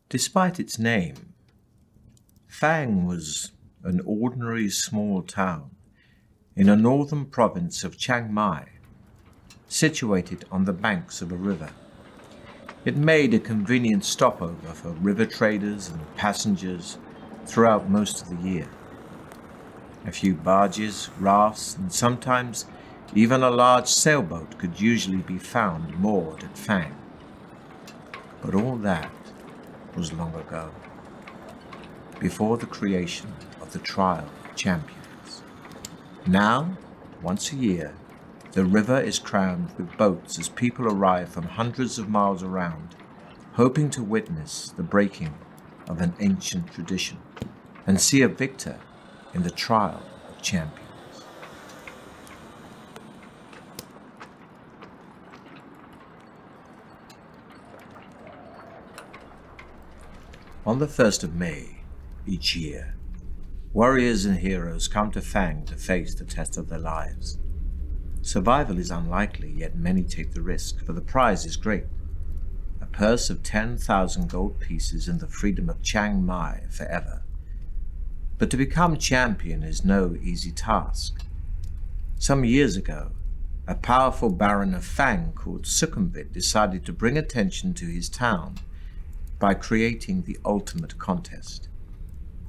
Despite its name, Fang was an ordinary small town in a northern province of Chiang Mai, situated on the banks of a river. It made a convenient stopover for river traders and passengers throughout most of the year. A few barges, rafts, and sometimes even a large sailboat could usually be found moored at Fang. But all that was long ago, before the creation of the Trial of Champions. Now, once a year, the river is crammed with boats as people arrive from hundreds of miles around, hoping to witness the breaking of an ancient tradition and see a victor in the Trial of Champions. On the 1st of May each year, warriors and heroes come to Fang to face the test of their lives. Survival is unlikely, yet many take the risk, for the prize is great. A purse of 10,000 gold pieces and the freedom of Chiang Mai forever. But to become champion is no easy task. Some years ago, a powerful baron of Fang called Sukhumvit decided to bring attention to his town by creating the ultimate contest.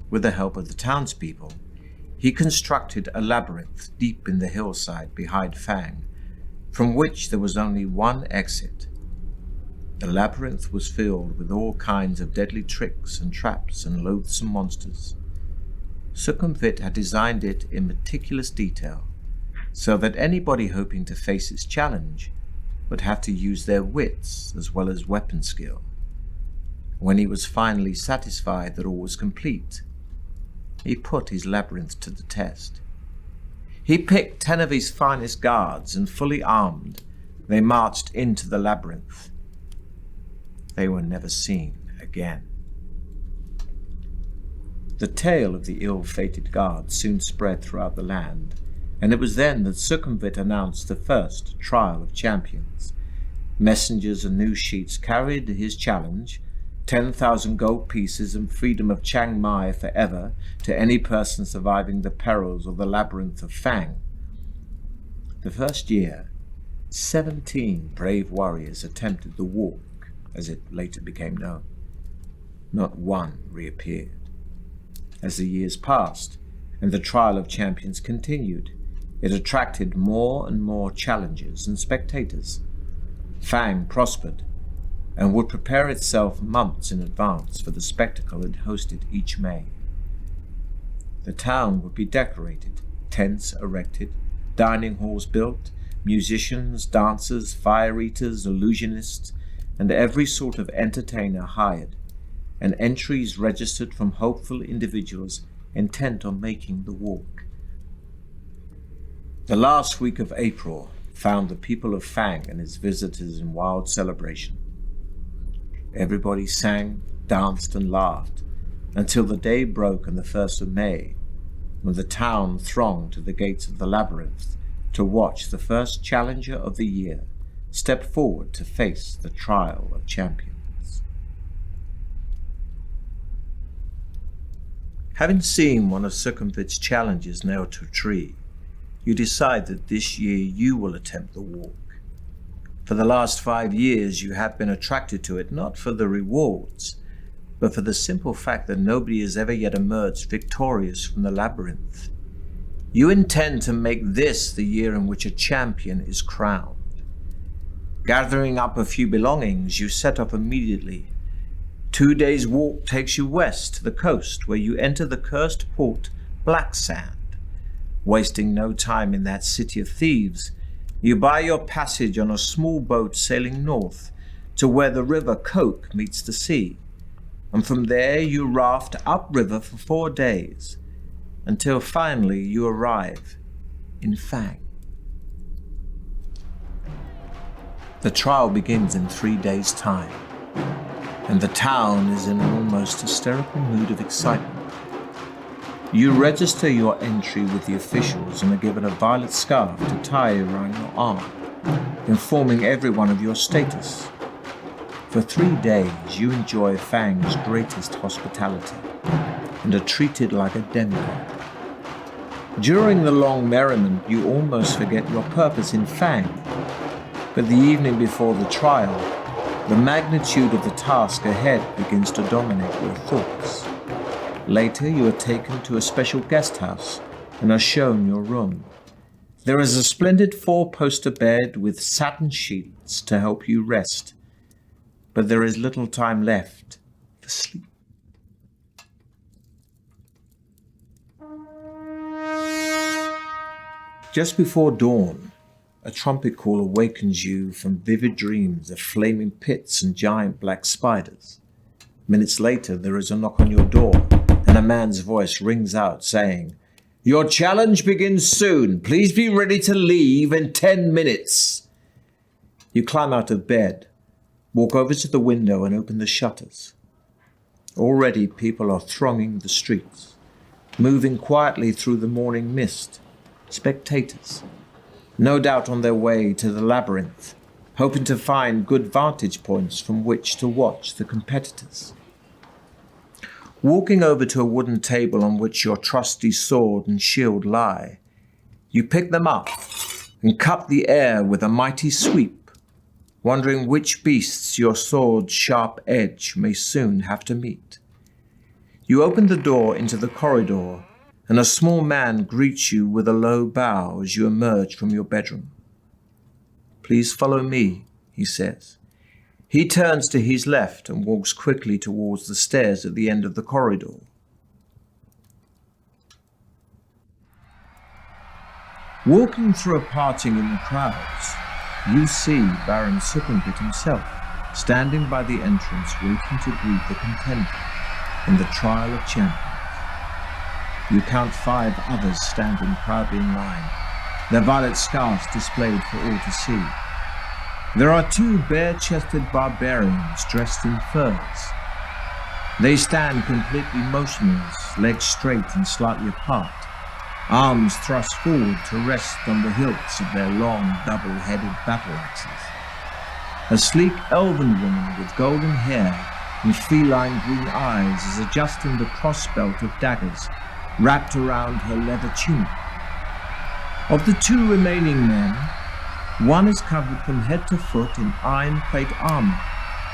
With the help of the townspeople, he constructed a labyrinth deep in the hillside behind Fang, from which there was only one exit. The labyrinth was filled with all kinds of deadly tricks and traps and loathsome monsters. Sukhumvit had designed it in meticulous detail, so that anybody hoping to face its challenge would have to use their wits as well as weapon skill. When he was finally satisfied that all was complete, he put his labyrinth to the test. He picked 10 of his finest guards, and fully armed, they marched into the labyrinth. They were never seen again. The tale of the ill-fated guards soon spread throughout the land, and it was then that Sukhumvit announced the first Trial of Champions. Messengers and news sheets carried his challenge, 10,000 gold pieces and freedom of Chiang Mai forever to any person surviving the perils of the labyrinth of Fang. The first year, 17 brave warriors attempted the walk, as it later became known. Not one reappeared. As the years passed and the Trial of Champions continued, it attracted more and more challengers and spectators. Fang prospered and would prepare itself months in advance for the spectacle it hosted each May. The town would be decorated, tents erected, dining halls built, musicians, dancers, fire eaters, illusionists, and every sort of entertainer hired, and entries registered from hopeful individuals intent on making the walk. The last week of April found the people of Fang and its visitors in wild celebration. Everybody sang, danced, and laughed until the day broke on the 1st of May, when the town thronged to the gates of the labyrinth to watch the first challenger of the year step forward to face the Trial of Champions. Having seen one of Sukhumvit's challenges nailed to a tree, you decide that this year you will attempt the walk. For the last 5 years, you have been attracted to it not for the rewards, but for the simple fact that nobody has ever yet emerged victorious from the labyrinth. You intend to make this the year in which a champion is crowned. Gathering up a few belongings, you set off immediately. 2 days' walk takes you west to the coast, where you enter the cursed port Black Sand. Wasting no time in that city of thieves, you buy your passage on a small boat sailing north to where the river Coke meets the sea, and from there you raft upriver for 4 days, until finally you arrive in Fang. The trial begins in 3 days' time, and the town is in an almost hysterical mood of excitement. You register your entry with the officials and are given a violet scarf to tie around your arm, informing everyone of your status. For 3 days you enjoy Fang's greatest hospitality and are treated like a demigod. During the long merriment you almost forget your purpose in Fang, but the evening before the trial, the magnitude of the task ahead begins to dominate your thoughts. Later you are taken to a special guest house and are shown your room. There is a splendid 4-poster bed with satin sheets to help you rest, but there is little time left for sleep. Just before dawn, a trumpet call awakens you from vivid dreams of flaming pits and giant black spiders. Minutes later, there is a knock on your door, and a man's voice rings out saying, "Your challenge begins soon. Please be ready to leave in 10 minutes. You climb out of bed, walk over to the window and open the shutters. Already people are thronging the streets, moving quietly through the morning mist. Spectators, no doubt on their way to the labyrinth, hoping to find good vantage points from which to watch the competitors. Walking over to a wooden table on which your trusty sword and shield lie, you pick them up and cut the air with a mighty sweep, wondering which beasts your sword's sharp edge may soon have to meet. You open the door into the corridor, and a small man greets you with a low bow as you emerge from your bedroom. "Please follow me," he says. He turns to his left and walks quickly towards the stairs at the end of the corridor. Walking through a parting in the crowds, you see Baron Succumbit himself, standing by the entrance waiting to greet the contender in the Trial of Champions. You count 5 others standing proudly in line, their violet scarves displayed for all to see. There are 2 bare-chested barbarians dressed in furs. They stand completely motionless, legs straight and slightly apart, arms thrust forward to rest on the hilts of their long, double-headed battle axes. A sleek elven woman with golden hair and feline green eyes is adjusting the crossbelt of daggers wrapped around her leather tunic. Of the 2 remaining men, one is covered from head to foot in iron plate armor,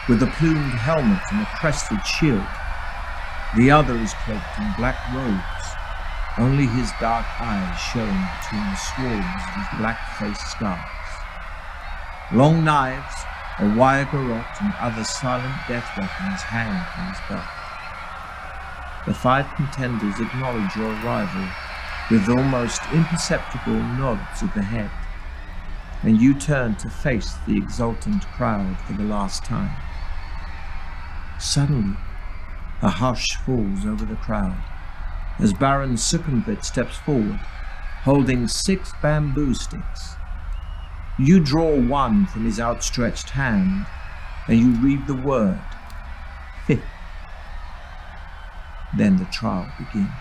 with a plumed helmet and a crested shield. The other is cloaked in black robes, only his dark eyes showing between the swarms of his black-faced scars. Long knives, a wire garrote, and other silent death weapons hang from his belt. The 5 contenders acknowledge your arrival with almost imperceptible nods of the head, and you turn to face the exultant crowd for the last time. Suddenly, a hush falls over the crowd as Baron Succumbit steps forward, holding 6 bamboo sticks. You draw one from his outstretched hand, and you read the word, 5th. Then the trial begins.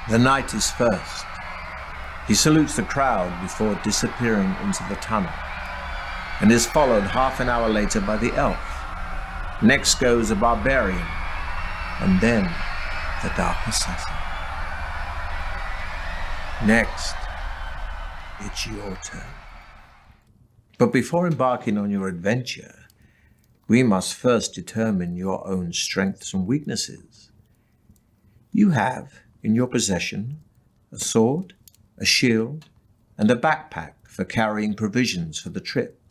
The knight is first. He salutes the crowd before disappearing into the tunnel, and is followed half an hour later by the elf. Next goes a barbarian, and then the dark assassin. Next, it's your turn. But before embarking on your adventure, we must first determine your own strengths and weaknesses. You have in your possession a sword, a shield, and a backpack for carrying provisions for the trip.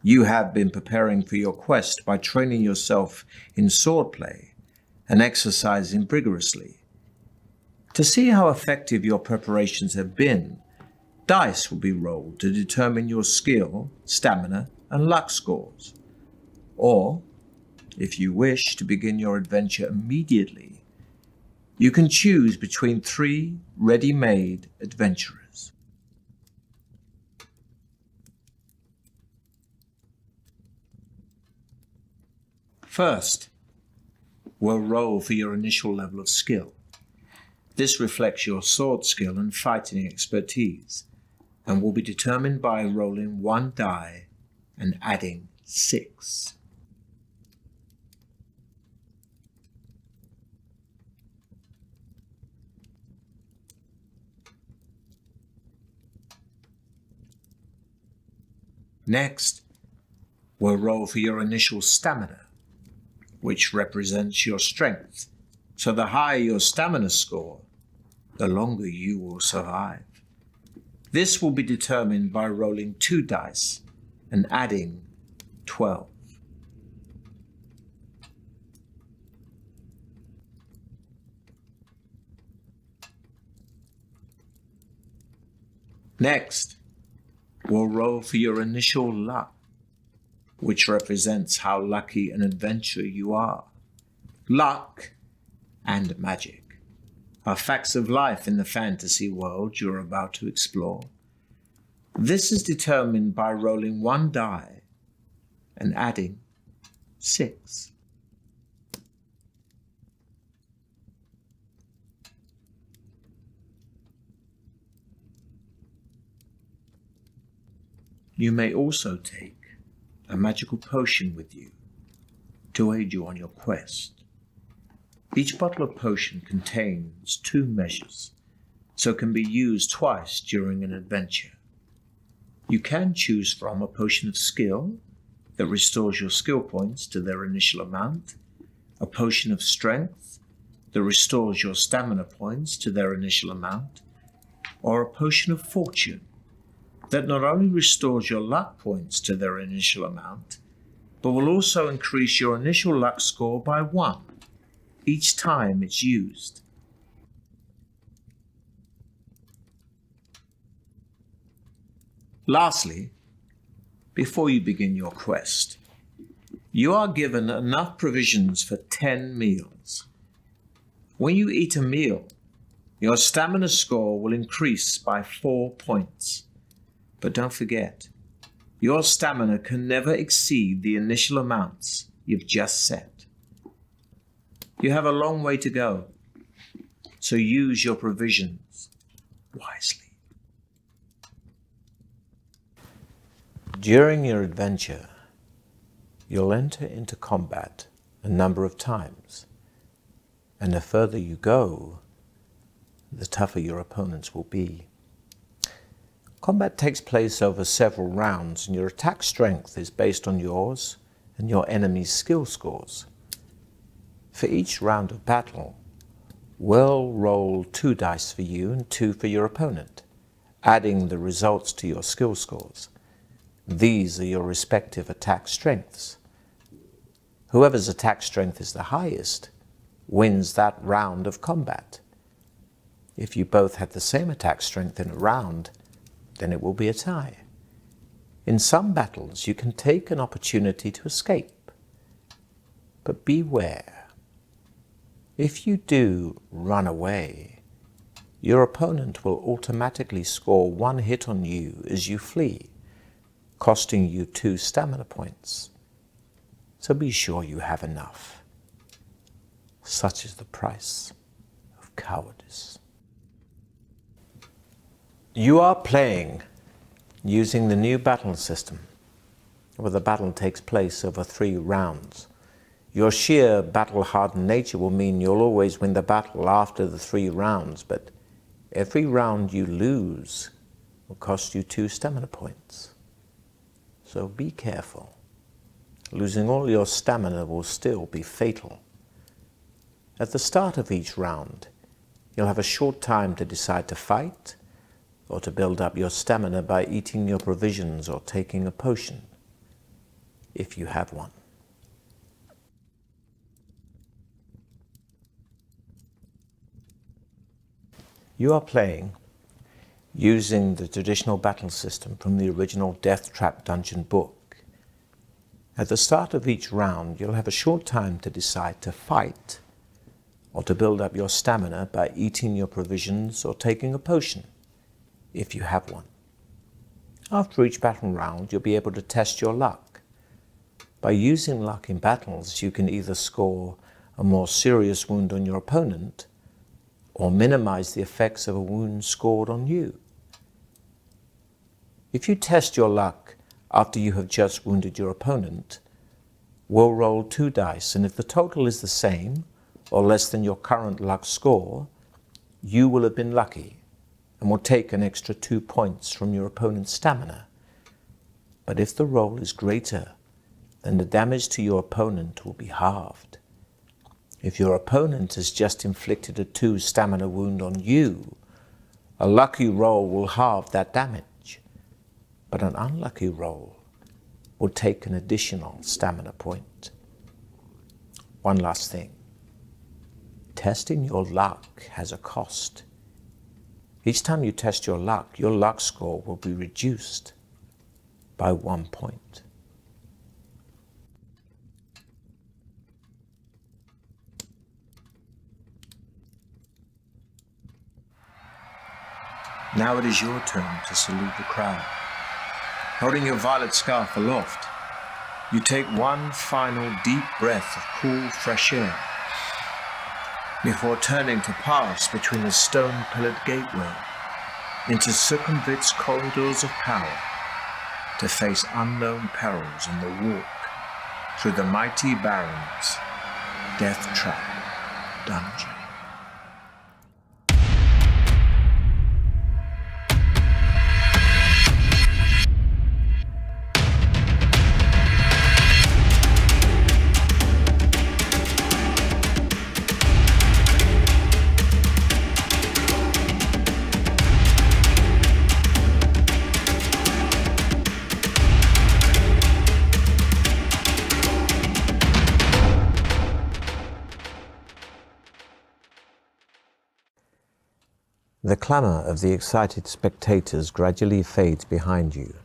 You have been preparing for your quest by training yourself in swordplay and exercising vigorously. To see how effective your preparations have been, dice will be rolled to determine your skill, stamina, and luck scores. Or, if you wish to begin your adventure immediately, you can choose between 3 ready-made adventurers. First, we'll roll for your initial level of skill. This reflects your sword skill and fighting expertise, and will be determined by rolling 1 die and adding 6. Next, we'll roll for your initial stamina, which represents your strength. So the higher your stamina score, the longer you will survive. This will be determined by rolling 2 dice and adding 12. Next, we'll roll for your initial luck, which represents how lucky an adventurer you are. Luck and magic are facts of life in the fantasy world you're about to explore. This is determined by rolling 1 die and adding 6. You may also take a magical potion with you to aid you on your quest. Each bottle of potion contains 2 measures, so can be used twice during an adventure. You can choose from a potion of skill that restores your skill points to their initial amount, a potion of strength that restores your stamina points to their initial amount, or a potion of fortune that not only restores your luck points to their initial amount, but will also increase your initial luck score by 1 each time it's used. Lastly, before you begin your quest, you are given enough provisions for 10 meals. When you eat a meal, your stamina score will increase by 4 points. But don't forget, your stamina can never exceed the initial amounts you've just set. You have a long way to go, so use your provisions wisely. During your adventure, you'll enter into combat a number of times, and the further you go, the tougher your opponents will be. Combat takes place over several rounds, and your attack strength is based on yours and your enemy's skill scores. For each round of battle, we'll roll 2 dice for you and 2 for your opponent, adding the results to your skill scores. These are your respective attack strengths. Whoever's attack strength is the highest wins that round of combat. If you both had the same attack strength in a round, then it will be a tie. In some battles, you can take an opportunity to escape. But beware. If you do run away, your opponent will automatically score 1 hit on you as you flee, costing you 2 stamina points. So be sure you have enough. Such is the price of cowardice. You are playing using the new battle system, where the battle takes place over 3 rounds. Your sheer battle-hardened nature will mean you'll always win the battle after the 3 rounds, but every round you lose will cost you 2 stamina points. So be careful. Losing all your stamina will still be fatal. At the start of each round, you'll have a short time to decide to fight or to build up your stamina by eating your provisions or taking a potion, if you have one. You are playing using the traditional battle system from the original Deathtrap Dungeon book. At the start of each round, you'll have a short time to decide to fight or to build up your stamina by eating your provisions or taking a potion, if you have one. After each battle round, you'll be able to test your luck. By using luck in battles, you can either score a more serious wound on your opponent or minimize the effects of a wound scored on you. If you test your luck after you have just wounded your opponent, will roll 2 dice, and if the total is the same or less than your current luck score, you will have been lucky and will take an extra 2 points from your opponent's stamina. But if the roll is greater, then the damage to your opponent will be halved. If your opponent has just inflicted a 2 stamina wound on you, a lucky roll will halve that damage, but an unlucky roll will take an additional stamina point. One last thing. Testing your luck has a cost. Each time you test your luck score will be reduced by 1 point. Now it is your turn to salute the crowd. Holding your violet scarf aloft, you take one final deep breath of cool, fresh air before turning to pass between the stone-pillared gateway into Sukhumvit's corridors of power to face unknown perils on the walk through the mighty Baron's Deathtrap Dungeon. The clamour of the excited spectators gradually fades behind you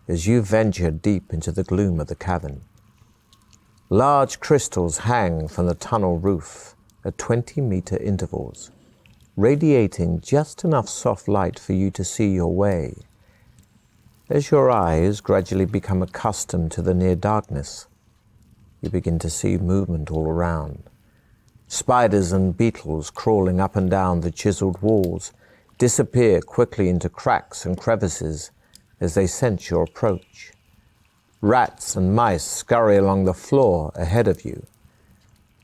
as you venture deep into the gloom of the cavern. Large crystals hang from the tunnel roof at 20-metre intervals, radiating just enough soft light for you to see your way. As your eyes gradually become accustomed to the near darkness, you begin to see movement all around. Spiders and beetles crawling up and down the chiseled walls disappear quickly into cracks and crevices as they sense your approach. Rats and mice scurry along the floor ahead of you.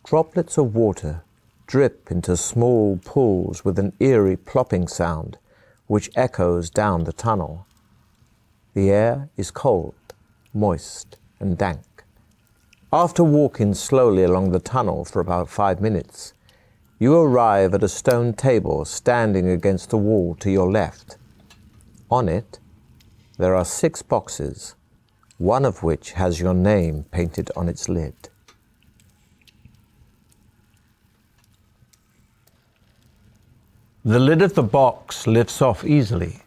Droplets of water drip into small pools with an eerie plopping sound which echoes down the tunnel. The air is cold, moist, and dank. After walking slowly along the tunnel for about 5 minutes, you arrive at a stone table standing against the wall to your left. On it, there are 6 boxes, one of which has your name painted on its lid. The lid of the box lifts off easily,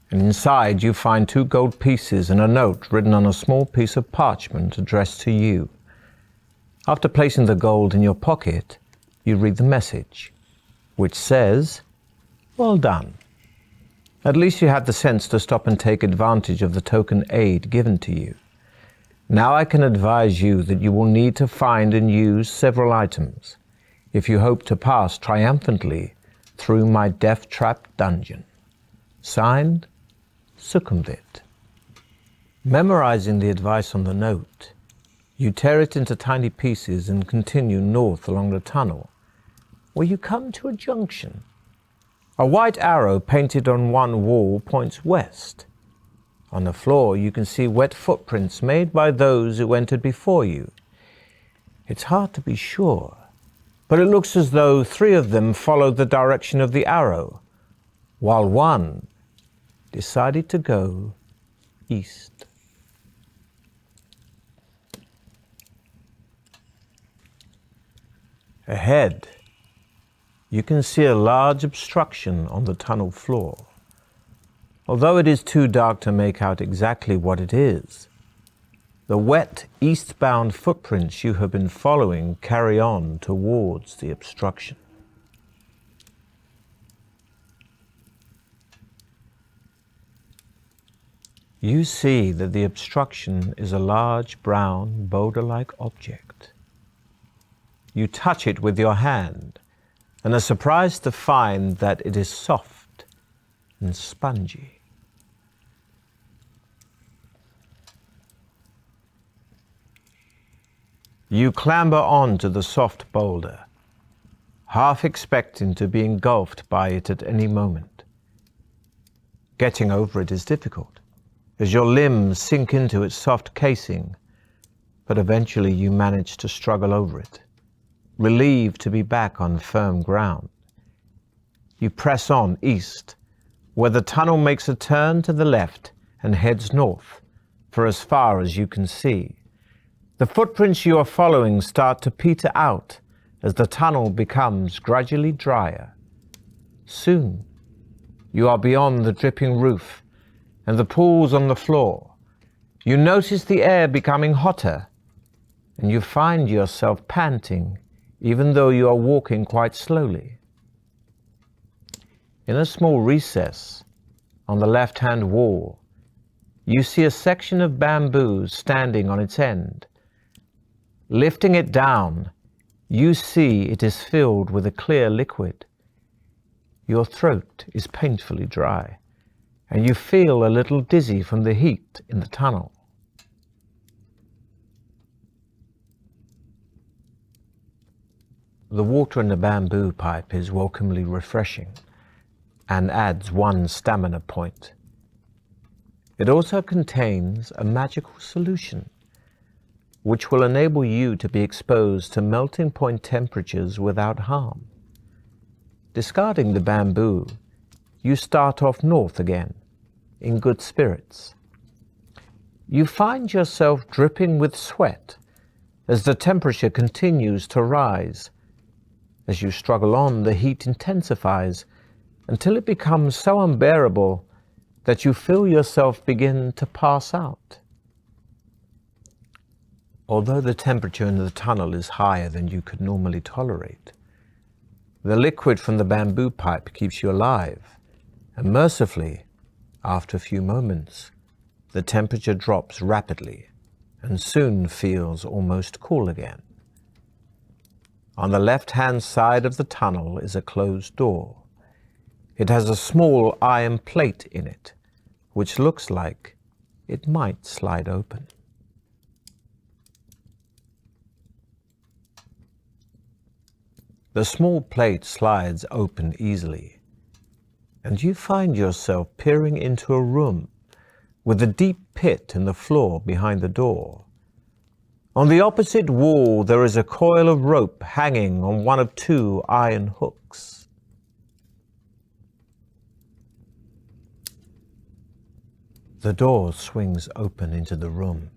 and inside you find 2 gold pieces and a note written on a small piece of parchment addressed to you. After placing the gold in your pocket, you read the message, which says, "Well done. At least you had the sense to stop and take advantage of the token aid given to you. Now I can advise you that you will need to find and use several items if you hope to pass triumphantly through my Deathtrap Dungeon. Signed, Sukhumvit." Memorizing the advice on the note, you tear it into tiny pieces and continue north along the tunnel, where you come to a junction. A white arrow painted on one wall points west. On the floor, you can see wet footprints made by those who entered before you. It's hard to be sure, but it looks as though 3 of them followed the direction of the arrow, while one decided to go east. Ahead, you can see a large obstruction on the tunnel floor. Although it is too dark to make out exactly what it is, the wet eastbound footprints you have been following carry on towards the obstruction. You see that the obstruction is a large brown boulder-like object. You touch it with your hand and are surprised to find that it is soft and spongy. You clamber onto the soft boulder, half expecting to be engulfed by it at any moment. Getting over it is difficult, as your limbs sink into its soft casing, but eventually you manage to struggle over it, relieved to be back on firm ground. You press on east, where the tunnel makes a turn to the left and heads north for as far as you can see. The footprints you are following start to peter out as the tunnel becomes gradually drier. Soon, you are beyond the dripping roof and the pools on the floor. You notice the air becoming hotter, and you find yourself panting even though you are walking quite slowly. In a small recess on the left-hand wall, you see a section of bamboo standing on its end. Lifting it down, you see it is filled with a clear liquid. Your throat is painfully dry, and you feel a little dizzy from the heat in the tunnel. The water in the bamboo pipe is welcomely refreshing and adds 1 stamina point. It also contains a magical solution which will enable you to be exposed to melting point temperatures without harm. Discarding the bamboo, you start off north again, in good spirits. You find yourself dripping with sweat as the temperature continues to rise. As you struggle on, the heat intensifies until it becomes so unbearable that you feel yourself begin to pass out. Although the temperature in the tunnel is higher than you could normally tolerate, the liquid from the bamboo pipe keeps you alive, and mercifully, after a few moments, the temperature drops rapidly and soon feels almost cool again. On the left-hand side of the tunnel is a closed door. It has a small iron plate in it, which looks like it might slide open. The small plate slides open easily, and you find yourself peering into a room with a deep pit in the floor behind the door. On the opposite wall, there is a coil of rope hanging on one of 2 iron hooks. The door swings open into the room,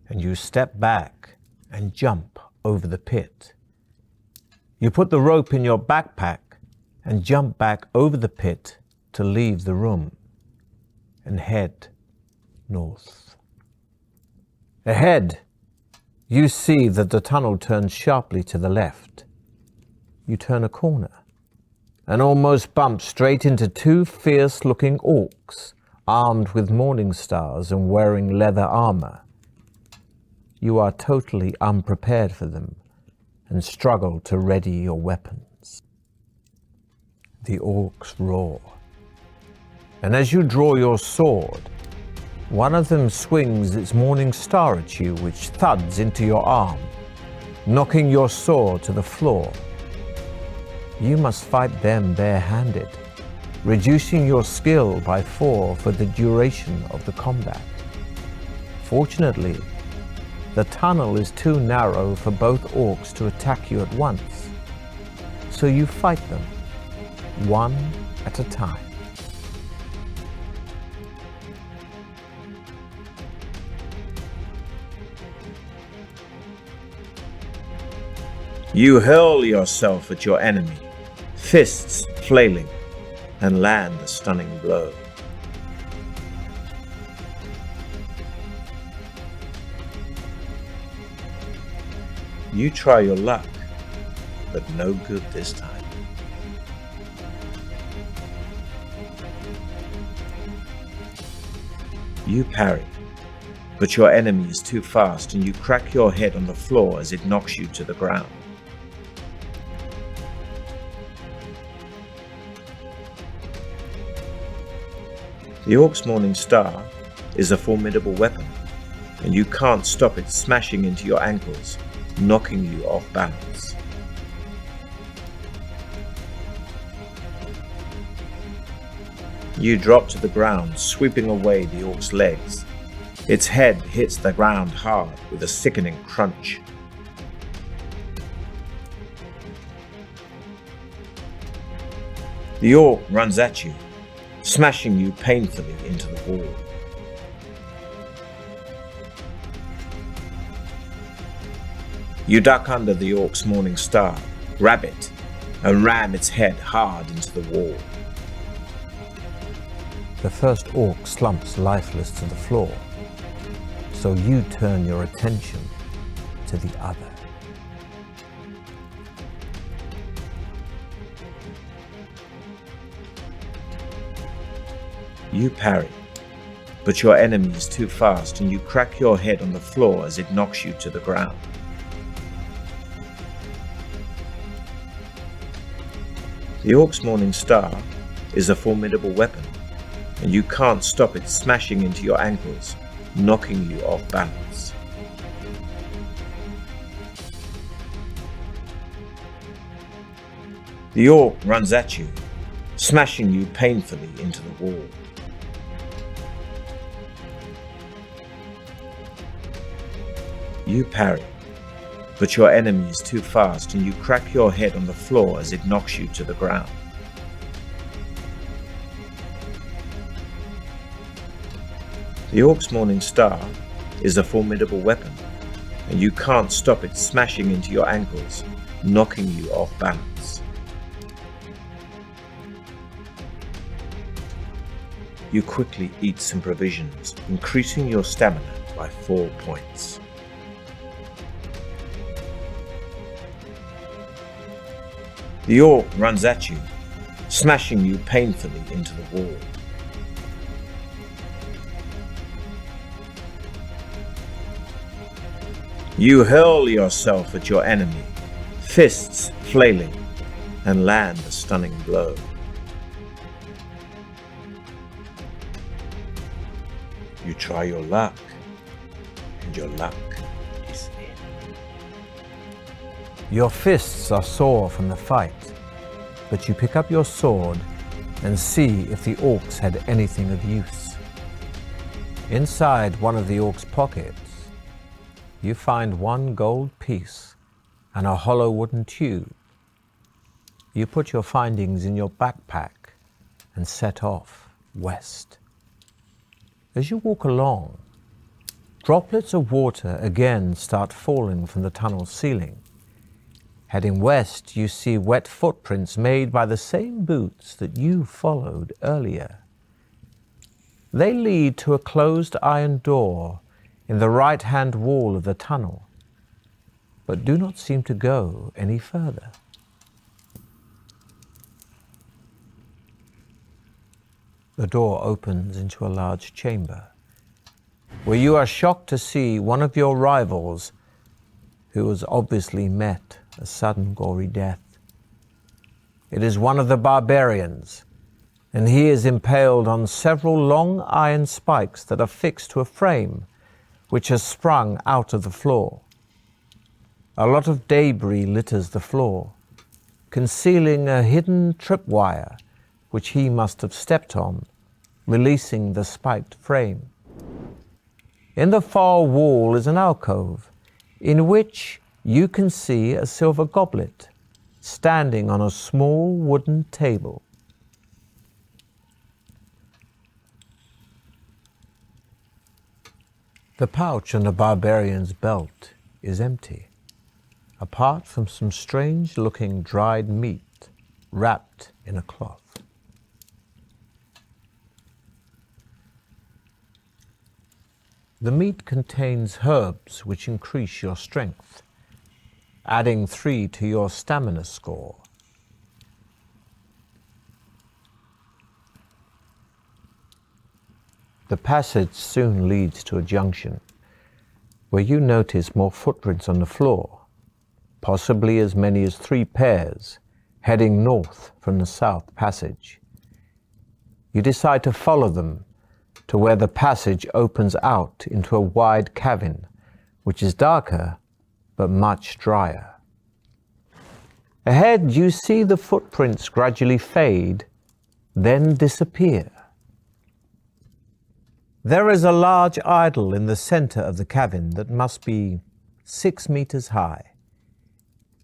and you step back and jump over the pit. You put the rope in your backpack and jump back over the pit to leave the room and head north. Ahead, you see that the tunnel turns sharply to the left. You turn a corner and almost bump straight into 2 fierce-looking orcs, armed with morning stars and wearing leather armor. You are totally unprepared for them and struggle to ready your weapons. The orcs roar, and as you draw your sword, one of them swings its morning star at you, which thuds into your arm, knocking your sword to the floor. You must fight them barehanded, reducing your skill by 4 for the duration of the combat. Fortunately, the tunnel is too narrow for both orcs to attack you at once, so you fight them, one at a time. You hurl yourself at your enemy, fists flailing, and land a stunning blow. You try your luck, but no good this time. You parry, but your enemy is too fast and you crack your head on the floor as it knocks you to the ground. The Orc's Morning Star is a formidable weapon, and you can't stop it smashing into your ankles knocking you off balance. You drop to the ground, sweeping away the orc's legs. Its head hits the ground hard with a sickening crunch. The orc runs at you, smashing you painfully into the wall. You duck under the orc's morning star, grab it, and ram its head hard into the wall. The first orc slumps lifeless to the floor, so you turn your attention to the other. You parry, but your enemy is too fast and you crack your head on the floor as it knocks you to the ground. The orc's morning star is a formidable weapon, and you can't stop it smashing into your ankles, knocking you off balance. The orc runs at you, smashing you painfully into the wall. You parry, but your enemy is too fast and you crack your head on the floor as it knocks you to the ground. The orc's morning star is a formidable weapon, and you can't stop it smashing into your ankles, knocking you off balance. You quickly eat some provisions, increasing your stamina by 4 points. The orc runs at you, smashing you painfully into the wall. You hurl yourself at your enemy, fists flailing, and land a stunning blow. You try your luck, and your luck is in. Your fists are sore from the fight, but you pick up your sword and see if the orcs had anything of use. Inside one of the orcs' pockets, you find 1 gold piece and a hollow wooden tube. You put your findings in your backpack and set off west. As you walk along, droplets of water again start falling from the tunnel's ceiling. Heading west, you see wet footprints made by the same boots that you followed earlier. They lead to a closed iron door in the right-hand wall of the tunnel, but do not seem to go any further. The door opens into a large chamber, where you are shocked to see one of your rivals who has obviously met a sudden gory death. It is one of the barbarians, and he is impaled on several long iron spikes that are fixed to a frame which has sprung out of the floor. A lot of debris litters the floor, concealing a hidden tripwire which he must have stepped on, releasing the spiked frame. In the far wall is an alcove, in which you can see a silver goblet standing on a small wooden table. The pouch on the barbarian's belt is empty, apart from some strange-looking dried meat wrapped in a cloth. The meat contains herbs which increase your strength, adding 3 to your stamina score. The passage soon leads to a junction, where you notice more footprints on the floor, possibly as many as 3 pairs, heading north from the south passage. You decide to follow them to where the passage opens out into a wide cavern, which is darker but much drier. Ahead, you see the footprints gradually fade, then disappear. There is a large idol in the center of the cavern that must be 6 meters high.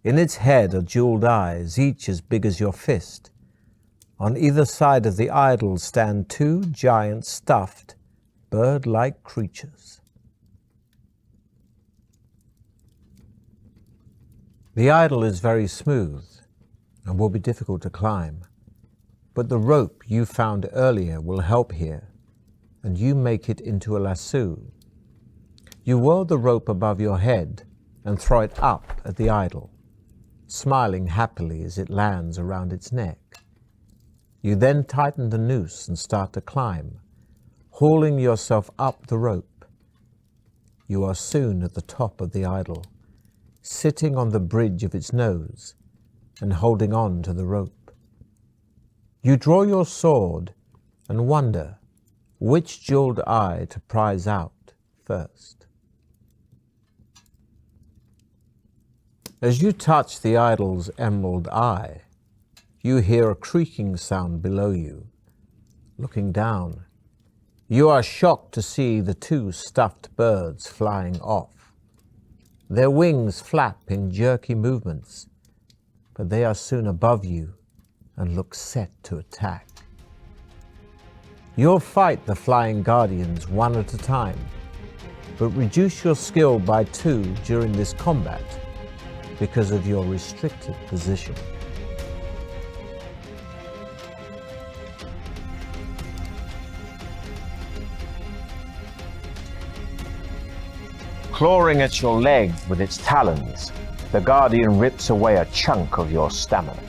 In its head are jeweled eyes, each as big as your fist. On either side of the idol stand 2 giant stuffed, bird-like creatures. The idol is very smooth and will be difficult to climb, but the rope you found earlier will help here, and you make it into a lasso. You whirl the rope above your head and throw it up at the idol, smiling happily as it lands around its neck. You then tighten the noose and start to climb, hauling yourself up the rope. You are soon at the top of the idol, sitting on the bridge of its nose and holding on to the rope. You draw your sword and wonder which jeweled eye to prize out first. As you touch the idol's emerald eye, you hear a creaking sound below you. Looking down, you are shocked to see the 2 stuffed birds flying off. Their wings flap in jerky movements, but they are soon above you and look set to attack. You'll fight the flying guardians one at a time, but reduce your skill by 2 during this combat because of your restricted position. Clawing at your leg with its talons, the guardian rips away a chunk of your stamina.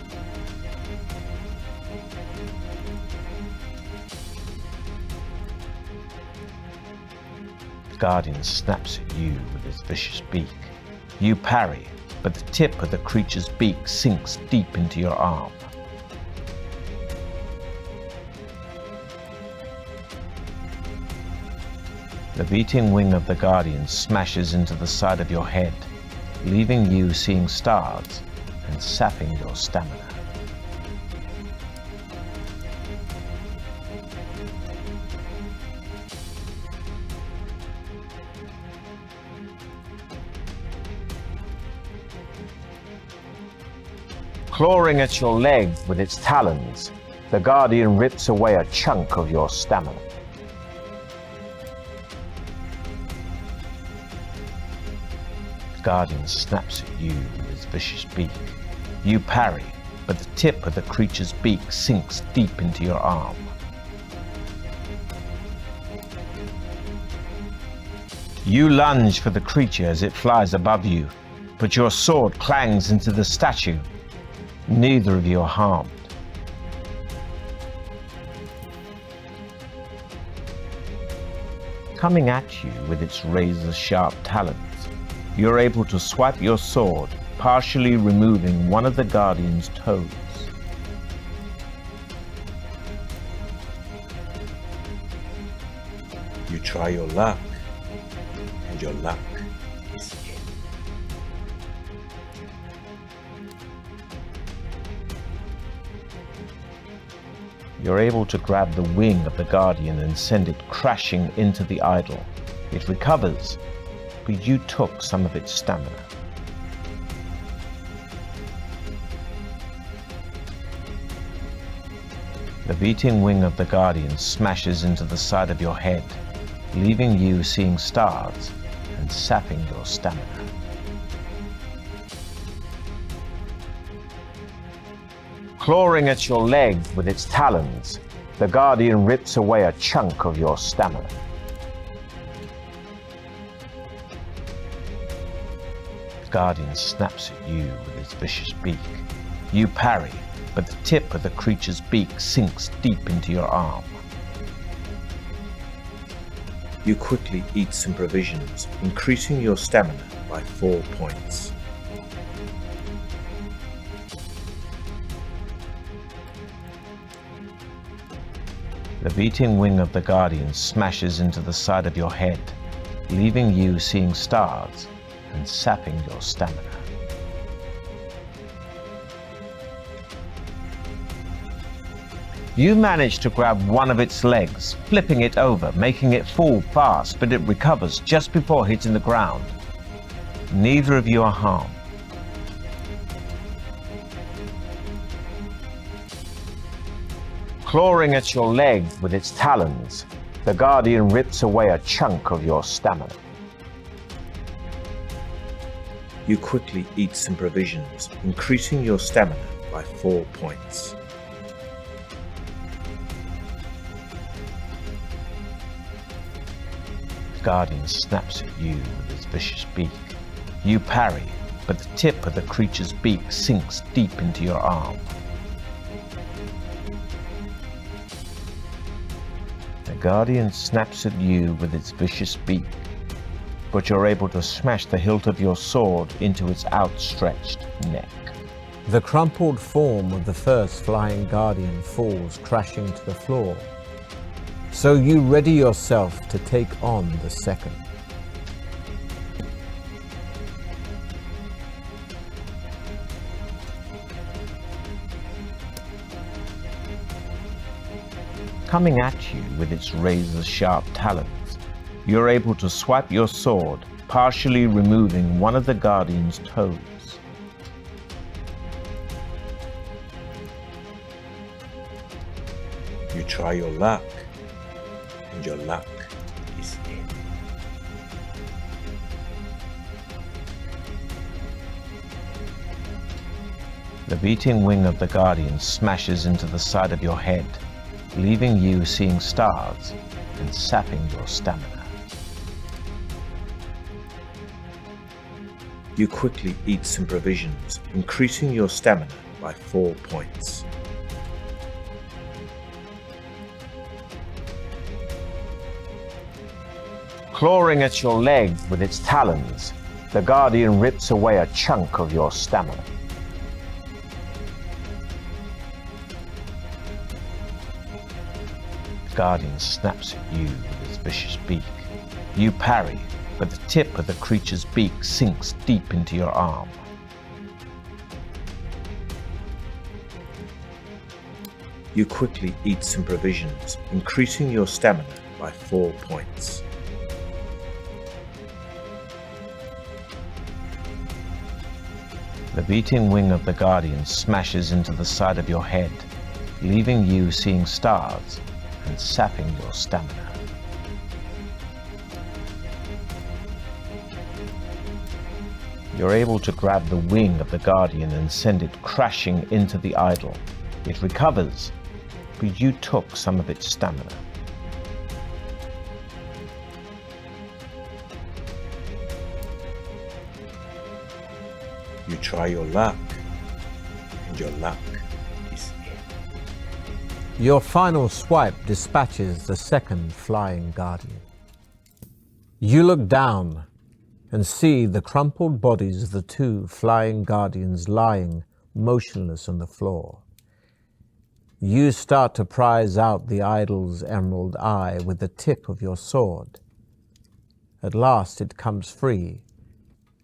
The guardian snaps at you with its vicious beak. You parry, but the tip of the creature's beak sinks deep into your arm. The beating wing of the guardian smashes into the side of your head, leaving you seeing stars and sapping your stamina. Clawing at your leg with its talons, the guardian rips away a chunk of your stamina. The guardian snaps at you with its vicious beak. You parry, but the tip of the creature's beak sinks deep into your arm. You lunge for the creature as it flies above you, but your sword clangs into the statue. Neither of you are harmed. Coming at you with its razor-sharp talons, you're able to swipe your sword, partially removing one of the guardian's toes. You try your luck, and your luck is in. You're able to grab the wing of the guardian and send it crashing into the idol. It recovers, but you took some of its stamina. The beating wing of the guardian smashes into the side of your head, leaving you seeing stars and sapping your stamina. Clawing at your leg with its talons, the guardian rips away a chunk of your stamina. The guardian snaps at you with its vicious beak. You parry, but the tip of the creature's beak sinks deep into your arm. You quickly eat some provisions, increasing your stamina by 4 points. The beating wing of the guardian smashes into the side of your head, leaving you seeing stars and sapping your stamina. You manage to grab one of its legs, flipping it over, making it fall fast, but it recovers just before hitting the ground. Neither of you are harmed. Clawing at your leg with its talons, the Guardian rips away a chunk of your stamina. You quickly eat some provisions, increasing your stamina by 4 points. The Guardian snaps at you with its vicious beak. You parry, but the tip of the creature's beak sinks deep into your arm. The Guardian snaps at you with its vicious beak, but you're able to smash the hilt of your sword into its outstretched neck. The crumpled form of the first flying guardian falls crashing to the floor. So you ready yourself to take on the second. Coming at you with its razor-sharp talons, you're able to swipe your sword, partially removing one of the Guardian's toes. You try your luck, and your luck is in. The beating wing of the Guardian smashes into the side of your head, leaving you seeing stars and sapping your stamina. You quickly eat some provisions, increasing your stamina by 4 points. Clawing at your leg with its talons, the Guardian rips away a chunk of your stamina. The Guardian snaps at you with its vicious beak. You parry, but the tip of the creature's beak sinks deep into your arm. You quickly eat some provisions, increasing your stamina by 4 points. The beating wing of the Guardian smashes into the side of your head, leaving you seeing stars and sapping your stamina. You're able to grab the wing of the Guardian and send it crashing into the idol. It recovers, but you took some of its stamina. You try your luck, and your luck is in. Your final swipe dispatches the second flying guardian. You look down and see the crumpled bodies of the two flying guardians lying motionless on the floor. You start to prize out the idol's emerald eye with the tip of your sword. At last it comes free,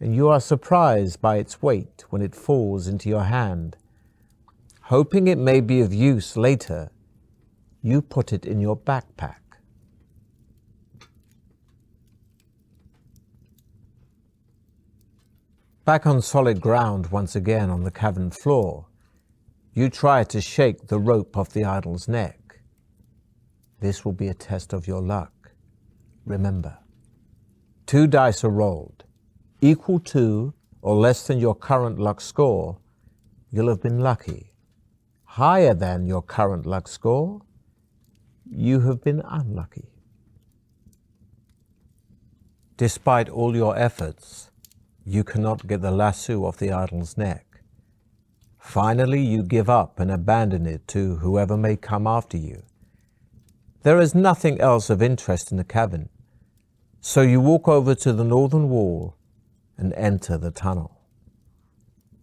and you are surprised by its weight when it falls into your hand. Hoping it may be of use later, you put it in your backpack. Back on solid ground once again on the cavern floor, you try to shake the rope off the idol's neck. This will be a test of your luck. Remember, 2 dice are rolled. Equal to or less than your current luck score, you'll have been lucky. Higher than your current luck score, you have been unlucky. Despite all your efforts, you cannot get the lasso off the idol's neck. Finally, you give up and abandon it to whoever may come after you. There is nothing else of interest in the cavern, so you walk over to the northern wall and enter the tunnel.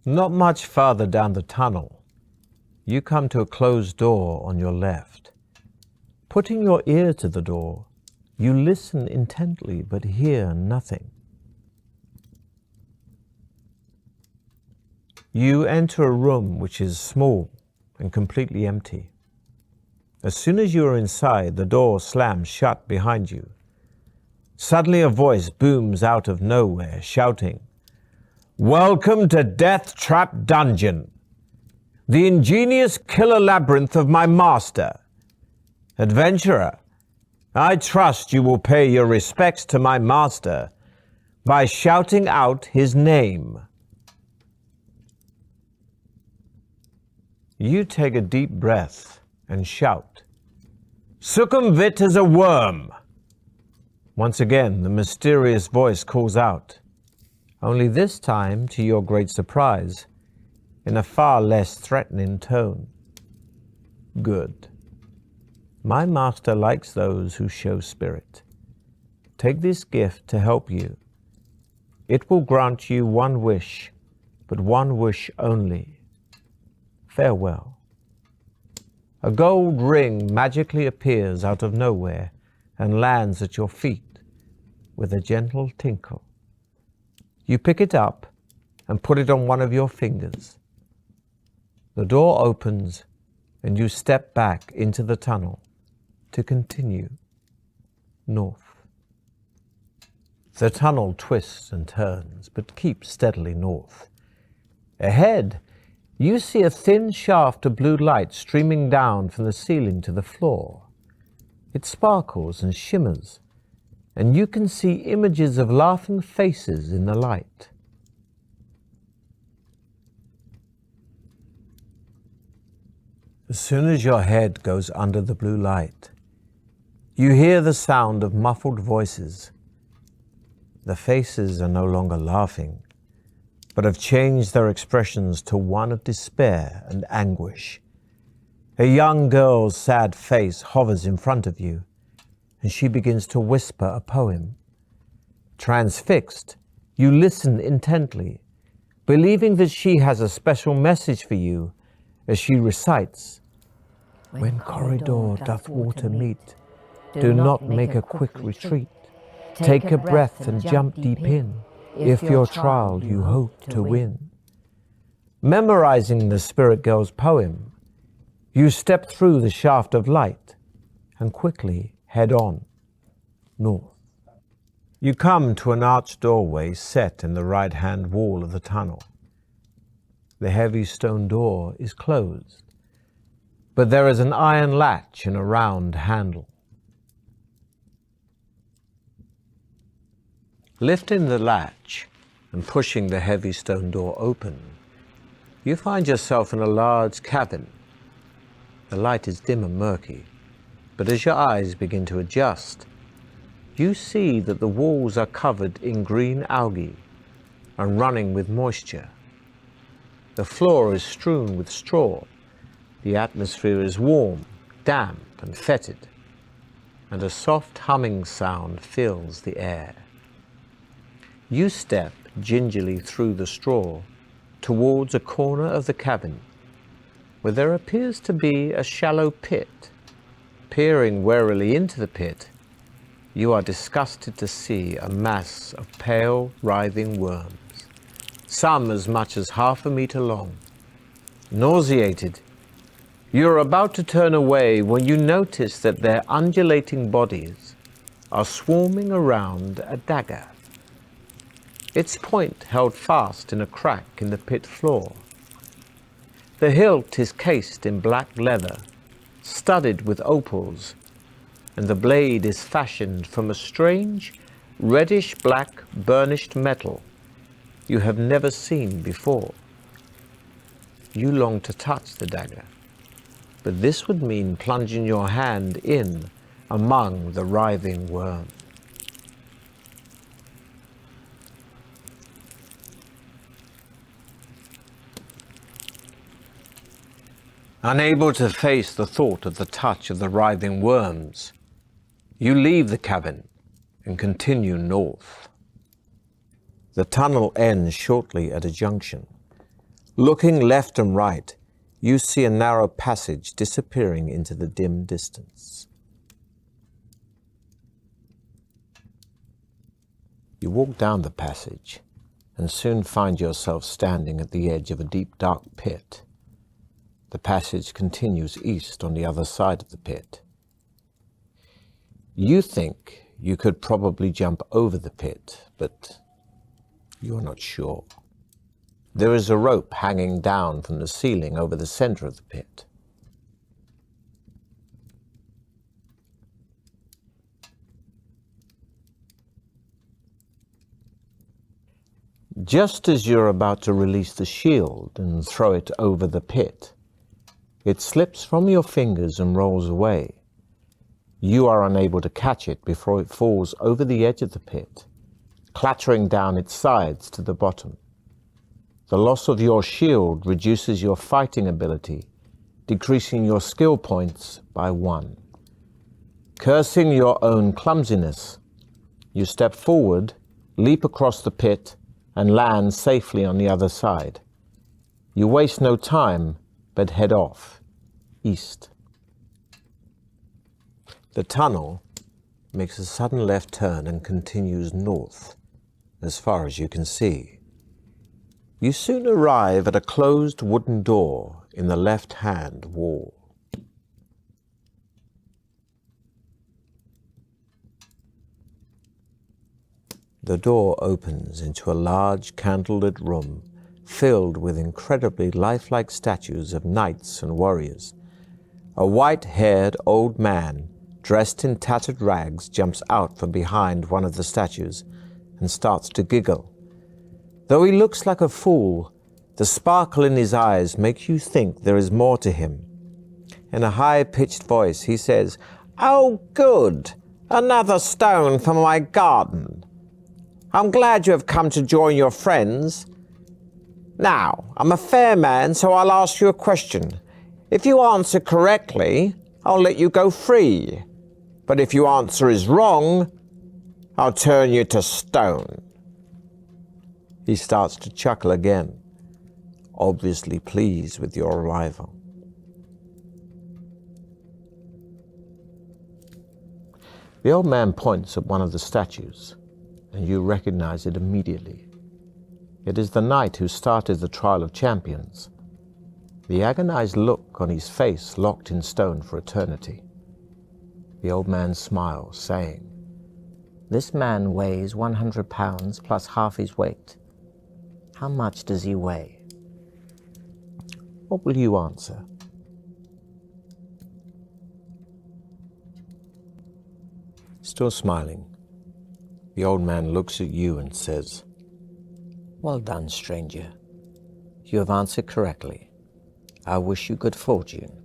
Not much farther down the tunnel, you come to a closed door on your left. Putting your ear to the door, you listen intently but hear nothing. You enter a room which is small and completely empty. As soon as you are inside, the door slams shut behind you. Suddenly a voice booms out of nowhere, shouting, "Welcome to Deathtrap Dungeon, the ingenious killer labyrinth of my master. Adventurer, I trust you will pay your respects to my master by shouting out his name." You take a deep breath and shout, "Succumvit as a worm!" Once again, the mysterious voice calls out, only this time, to your great surprise, in a far less threatening tone. Good. My master likes those who show spirit. Take this gift to help you. It will grant you one wish, but one wish only. Farewell. A gold ring magically appears out of nowhere and lands at your feet with a gentle tinkle. You pick it up and put it on one of your fingers. The door opens and you step back into the tunnel to continue north. The tunnel twists and turns, but keeps steadily north. Ahead, you see a thin shaft of blue light streaming down from the ceiling to the floor. It sparkles and shimmers, and you can see images of laughing faces in the light. As soon as your head goes under the blue light, you hear the sound of muffled voices. The faces are no longer laughing, but have changed their expressions to one of despair and anguish. A young girl's sad face hovers in front of you, and she begins to whisper a poem. Transfixed, you listen intently, believing that she has a special message for you as she recites, "When corridor doth water meet, do not make a quick retreat. Take a breath and jump deep in, if your trial you hope to win." Memorizing the spirit girl's poem, you step through the shaft of light and quickly head on north. You come to an arched doorway set in the right-hand wall of the tunnel. The heavy stone door is closed, but there is an iron latch and a round handle. Lifting the latch and pushing the heavy stone door open, you find yourself in a large cabin. The light is dim and murky, but as your eyes begin to adjust, you see that the walls are covered in green algae and running with moisture. The floor is strewn with straw. The atmosphere is warm, damp, and fetid, and a soft humming sound fills the air. You step gingerly through the straw towards a corner of the cabin where there appears to be a shallow pit. Peering warily into the pit, you are disgusted to see a mass of pale, writhing worms, some as much as 1/2 meter long. Nauseated, you are about to turn away when you notice that their undulating bodies are swarming around a dagger. Its point held fast in a crack in the pit floor. The hilt is cased in black leather, studded with opals, and the blade is fashioned from a strange, reddish-black burnished metal you have never seen before. You long to touch the dagger, but this would mean plunging your hand in among the writhing worms. Unable to face the thought of the touch of the writhing worms, you leave the cabin and continue north. The tunnel ends shortly at a junction. Looking left and right, you see a narrow passage disappearing into the dim distance. You walk down the passage and soon find yourself standing at the edge of a deep, dark pit. The passage continues east on the other side of the pit. You think you could probably jump over the pit, but you're not sure. There is a rope hanging down from the ceiling over the center of the pit. Just as you're about to release the shield and throw it over the pit, it slips from your fingers and rolls away. You are unable to catch it before it falls over the edge of the pit, clattering down its sides to the bottom. The loss of your shield reduces your fighting ability, decreasing your skill points by 1. Cursing your own clumsiness, you step forward, leap across the pit, and land safely on the other side. You waste no time, but head off, east. The tunnel makes a sudden left turn and continues north, as far as you can see. You soon arrive at a closed wooden door in the left-hand wall. The door opens into a large candlelit room filled with incredibly lifelike statues of knights and warriors. A white-haired old man dressed in tattered rags jumps out from behind one of the statues and starts to giggle. Though he looks like a fool, the sparkle in his eyes makes you think there is more to him. In a high-pitched voice, he says, "Oh, good! Another stone for my garden. I'm glad you have come to join your friends. Now, I'm a fair man, so I'll ask you a question. If you answer correctly, I'll let you go free. But if your answer is wrong, I'll turn you to stone." He starts to chuckle again, obviously pleased with your arrival. The old man points at one of the statues, and you recognize it immediately. It is the knight who started the trial of champions, the agonized look on his face locked in stone for eternity. The old man smiles, saying, "This man weighs 100 pounds plus half his weight. How much does he weigh?" What will you answer? Still smiling, the old man looks at you and says, "Well done, stranger. You have answered correctly. I wish you good fortune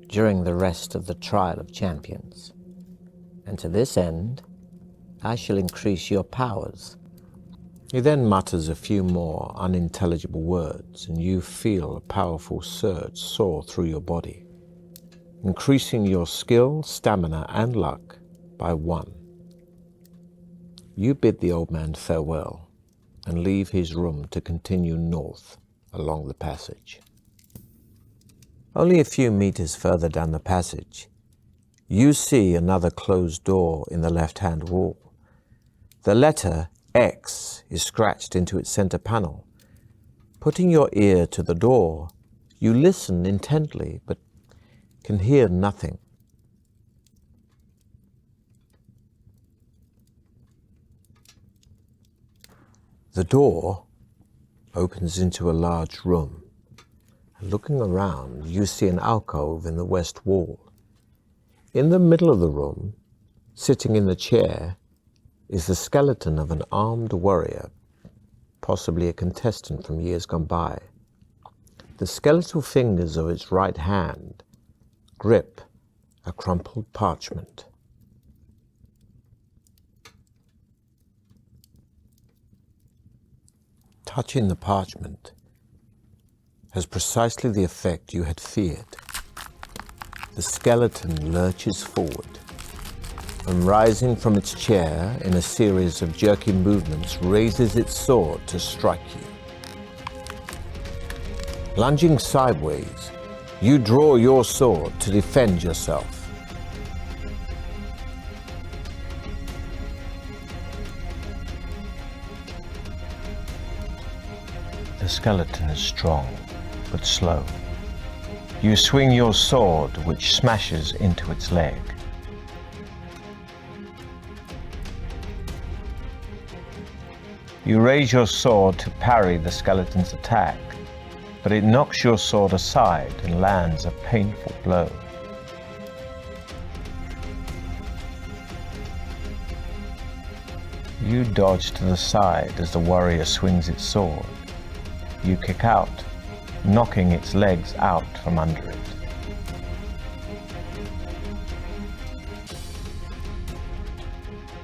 during the rest of the trial of champions. And to this end, I shall increase your powers." He then mutters a few more unintelligible words, and you feel a powerful surge soar through your body, increasing your skill, stamina, and luck by 1. You bid the old man farewell and leave his room to continue north along the passage. Only a few meters further down the passage, you see another closed door in the left-hand wall. The letter X is scratched into its center panel. Putting your ear to the door, you listen intently, but can hear nothing. The door opens into a large room. Looking around, you see an alcove in the west wall. In the middle of the room, sitting in the chair, is the skeleton of an armed warrior, possibly a contestant from years gone by. The skeletal fingers of its right hand grip a crumpled parchment. Touching the parchment has precisely the effect you had feared. The skeleton lurches forward, and rising from its chair in a series of jerky movements, raises its sword to strike you. Lunging sideways, you draw your sword to defend yourself. skeleton is strong, but slow. You swing your sword, which smashes into its leg. You raise your sword to parry the skeleton's attack, but it knocks your sword aside and lands a painful blow. You dodge to the side as the warrior swings its sword. You kick out, knocking its legs out from under it.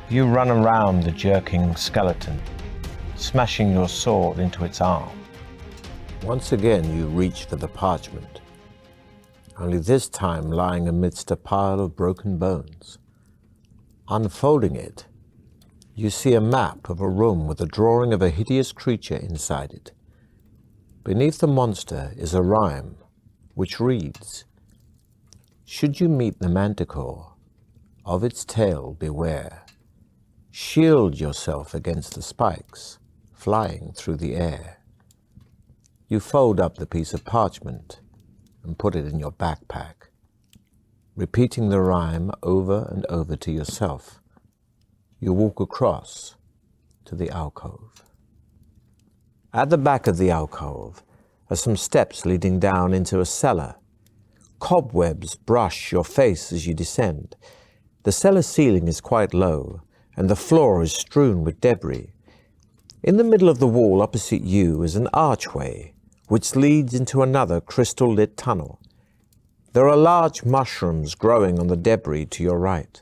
You run around the jerking skeleton, smashing your sword into its arm. Once again you reach for the parchment, only this time lying amidst a pile of broken bones. Unfolding it, you see a map of a room with a drawing of a hideous creature inside it. Beneath the monster is a rhyme, which reads, "Should you meet the manticore, of its tail beware. Shield yourself against the spikes, flying through the air." You fold up the piece of parchment and put it in your backpack, repeating the rhyme over and over to yourself. You walk across to the alcove. At the back of the alcove are some steps leading down into a cellar. Cobwebs brush your face as you descend. The cellar ceiling is quite low, and the floor is strewn with debris. In the middle of the wall opposite you is an archway, which leads into another crystal-lit tunnel. There are large mushrooms growing on the debris to your right.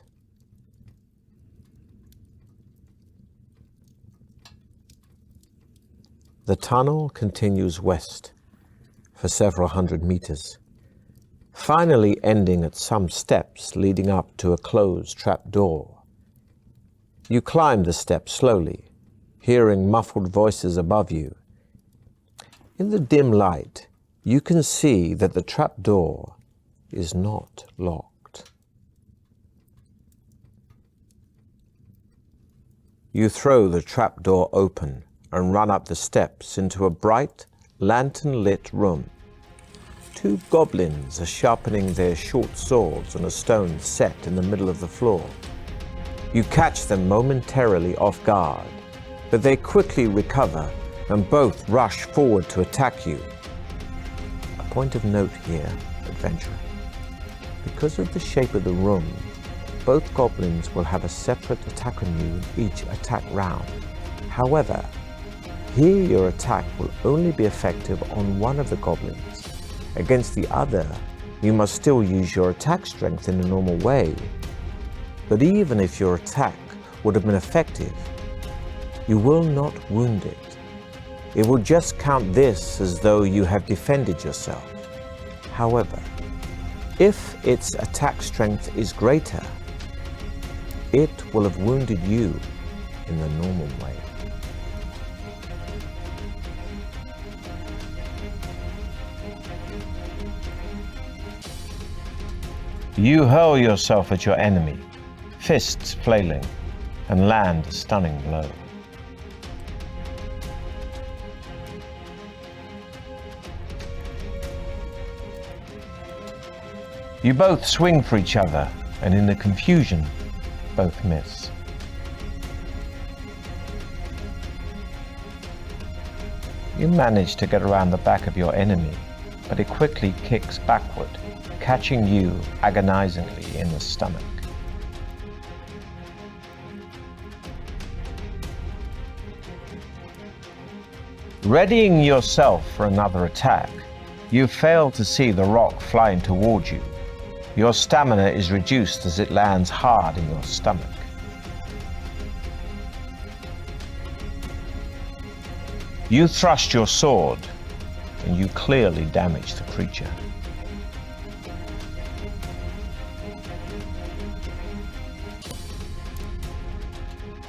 The tunnel continues west for several hundred meters, finally ending at some steps leading up to a closed trapdoor. You climb the steps slowly, hearing muffled voices above you. In the dim light, you can see that the trapdoor is not locked. You throw the trapdoor open and run up the steps into a bright, lantern-lit room. Two goblins are sharpening their short swords on a stone set in the middle of the floor. You catch them momentarily off guard, but they quickly recover and both rush forward to attack you. A point of note here, adventurer. Because of the shape of the room, both goblins will have a separate attack on you each attack round. However, here your attack will only be effective on one of the goblins. Against the other, you must still use your attack strength in a normal way. But even if your attack would have been effective, you will not wound it. It will just count this as though you have defended yourself. However, if its attack strength is greater, it will have wounded you in the normal way. You hurl yourself at your enemy, fists flailing, and land a stunning blow. You both swing for each other, and in the confusion, both miss. You manage to get around the back of your enemy, but it quickly kicks backward, catching you agonizingly in the stomach. Readying yourself for another attack, you fail to see the rock flying towards you. Your stamina is reduced as it lands hard in your stomach. You thrust your sword, and you clearly damage the creature.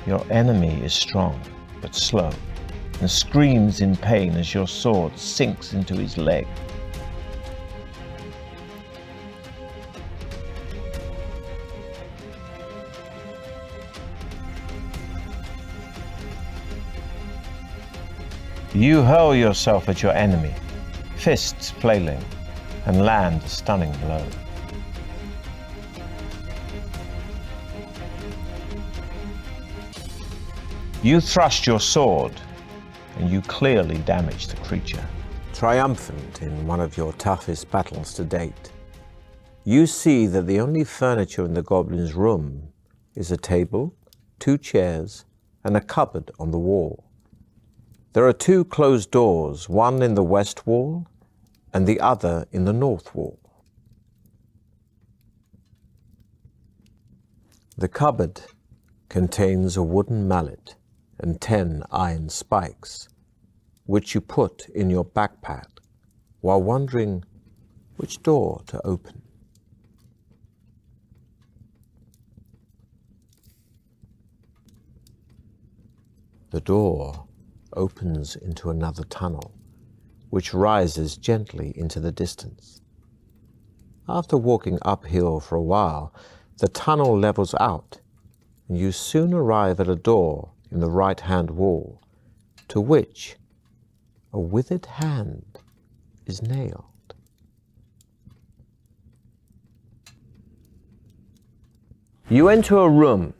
Your enemy is strong, but slow, and screams in pain as your sword sinks into his leg. You hurl yourself at your enemy, fists flailing, and land a stunning blow. You thrust your sword, and you clearly damage the creature. Triumphant in one of your toughest battles to date, you see that the only furniture in the goblin's room is a table, 2 chairs, and a cupboard on the wall. There are 2 closed doors, one in the west wall and the other in the north wall. The cupboard contains a wooden mallet and 10 iron spikes, which you put in your backpack while wondering which door to open. The door opens into another tunnel, which rises gently into the distance. After walking uphill for a while, the tunnel levels out, and you soon arrive at a door in the right-hand wall, to which a withered hand is nailed. You enter a room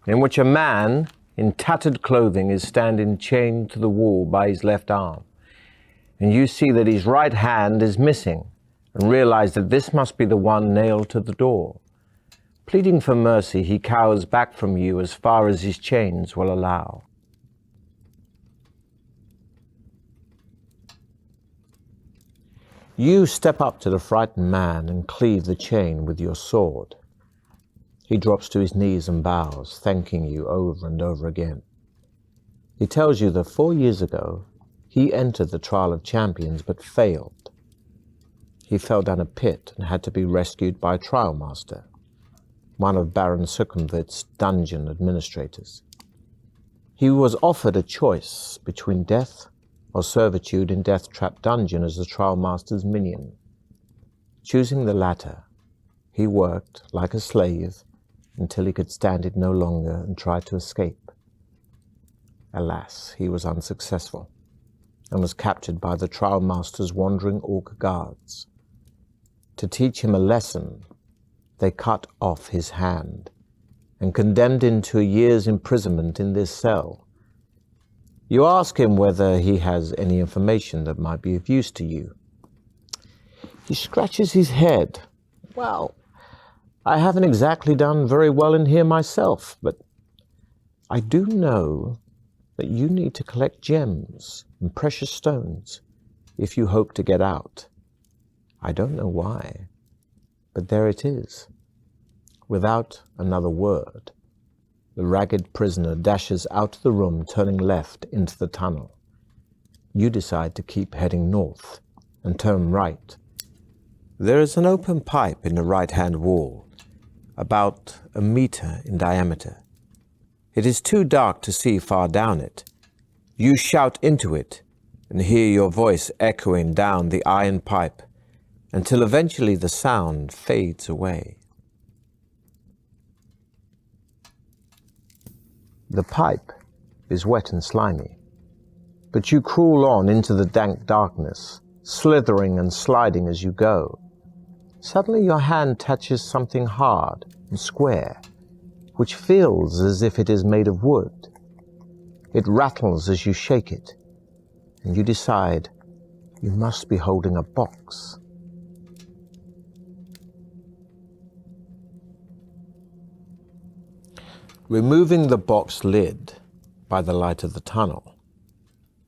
in which a man in tattered clothing is standing chained to the wall by his left arm, and you see that his right hand is missing and realize that this must be the one nailed to the door. Pleading for mercy, he cowers back from you as far as his chains will allow. You step up to the frightened man and cleave the chain with your sword. He drops to his knees and bows, thanking you over and over again. He tells you that 4 years ago, he entered the Trial of Champions but failed. He fell down a pit and had to be rescued by a trial master, one of Baron Sukhumvit's dungeon administrators. He was offered a choice between death or servitude in Deathtrap Dungeon as the trial master's minion. Choosing the latter, he worked like a slave until he could stand it no longer and tried to escape. Alas, he was unsuccessful and was captured by the trial master's wandering orc guards. To teach him a lesson, they cut off his hand and condemned him to a year's imprisonment in this cell. You ask him whether he has any information that might be of use to you. He scratches his head. Well, I haven't exactly done very well in here myself, but I do know that you need to collect gems and precious stones if you hope to get out. I don't know why, but there it is. Without another word, the ragged prisoner dashes out of the room, turning left into the tunnel. You decide to keep heading north and turn right. There is an open pipe in the right-hand wall, about 1 meter in diameter. It is too dark to see far down it. You shout into it and hear your voice echoing down the iron pipe until eventually the sound fades away. The pipe is wet and slimy, but you crawl on into the dank darkness, slithering and sliding as you go. Suddenly your hand touches something hard and square, which feels as if it is made of wood. It rattles as you shake it, and you decide you must be holding a box. Removing the box lid by the light of the tunnel,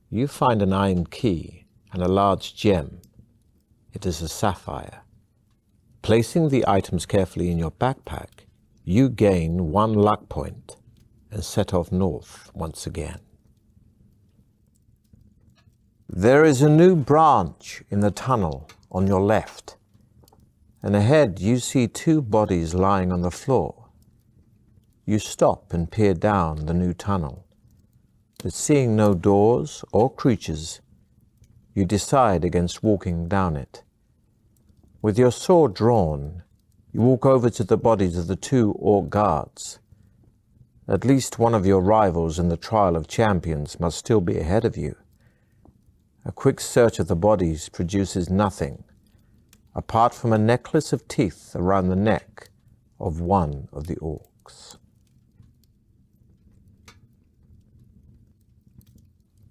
you find an iron key and a large gem. It is a sapphire. Placing the items carefully in your backpack, you gain 1 luck point and set off north once again. There is a new branch in the tunnel on your left, and ahead you see 2 bodies lying on the floor. You stop and peer down the new tunnel, but seeing no doors or creatures, you decide against walking down it. With your sword drawn, you walk over to the bodies of the 2 orc guards. At least one of your rivals in the Trial of Champions must still be ahead of you. A quick search of the bodies produces nothing, apart from a necklace of teeth around the neck of one of the orcs.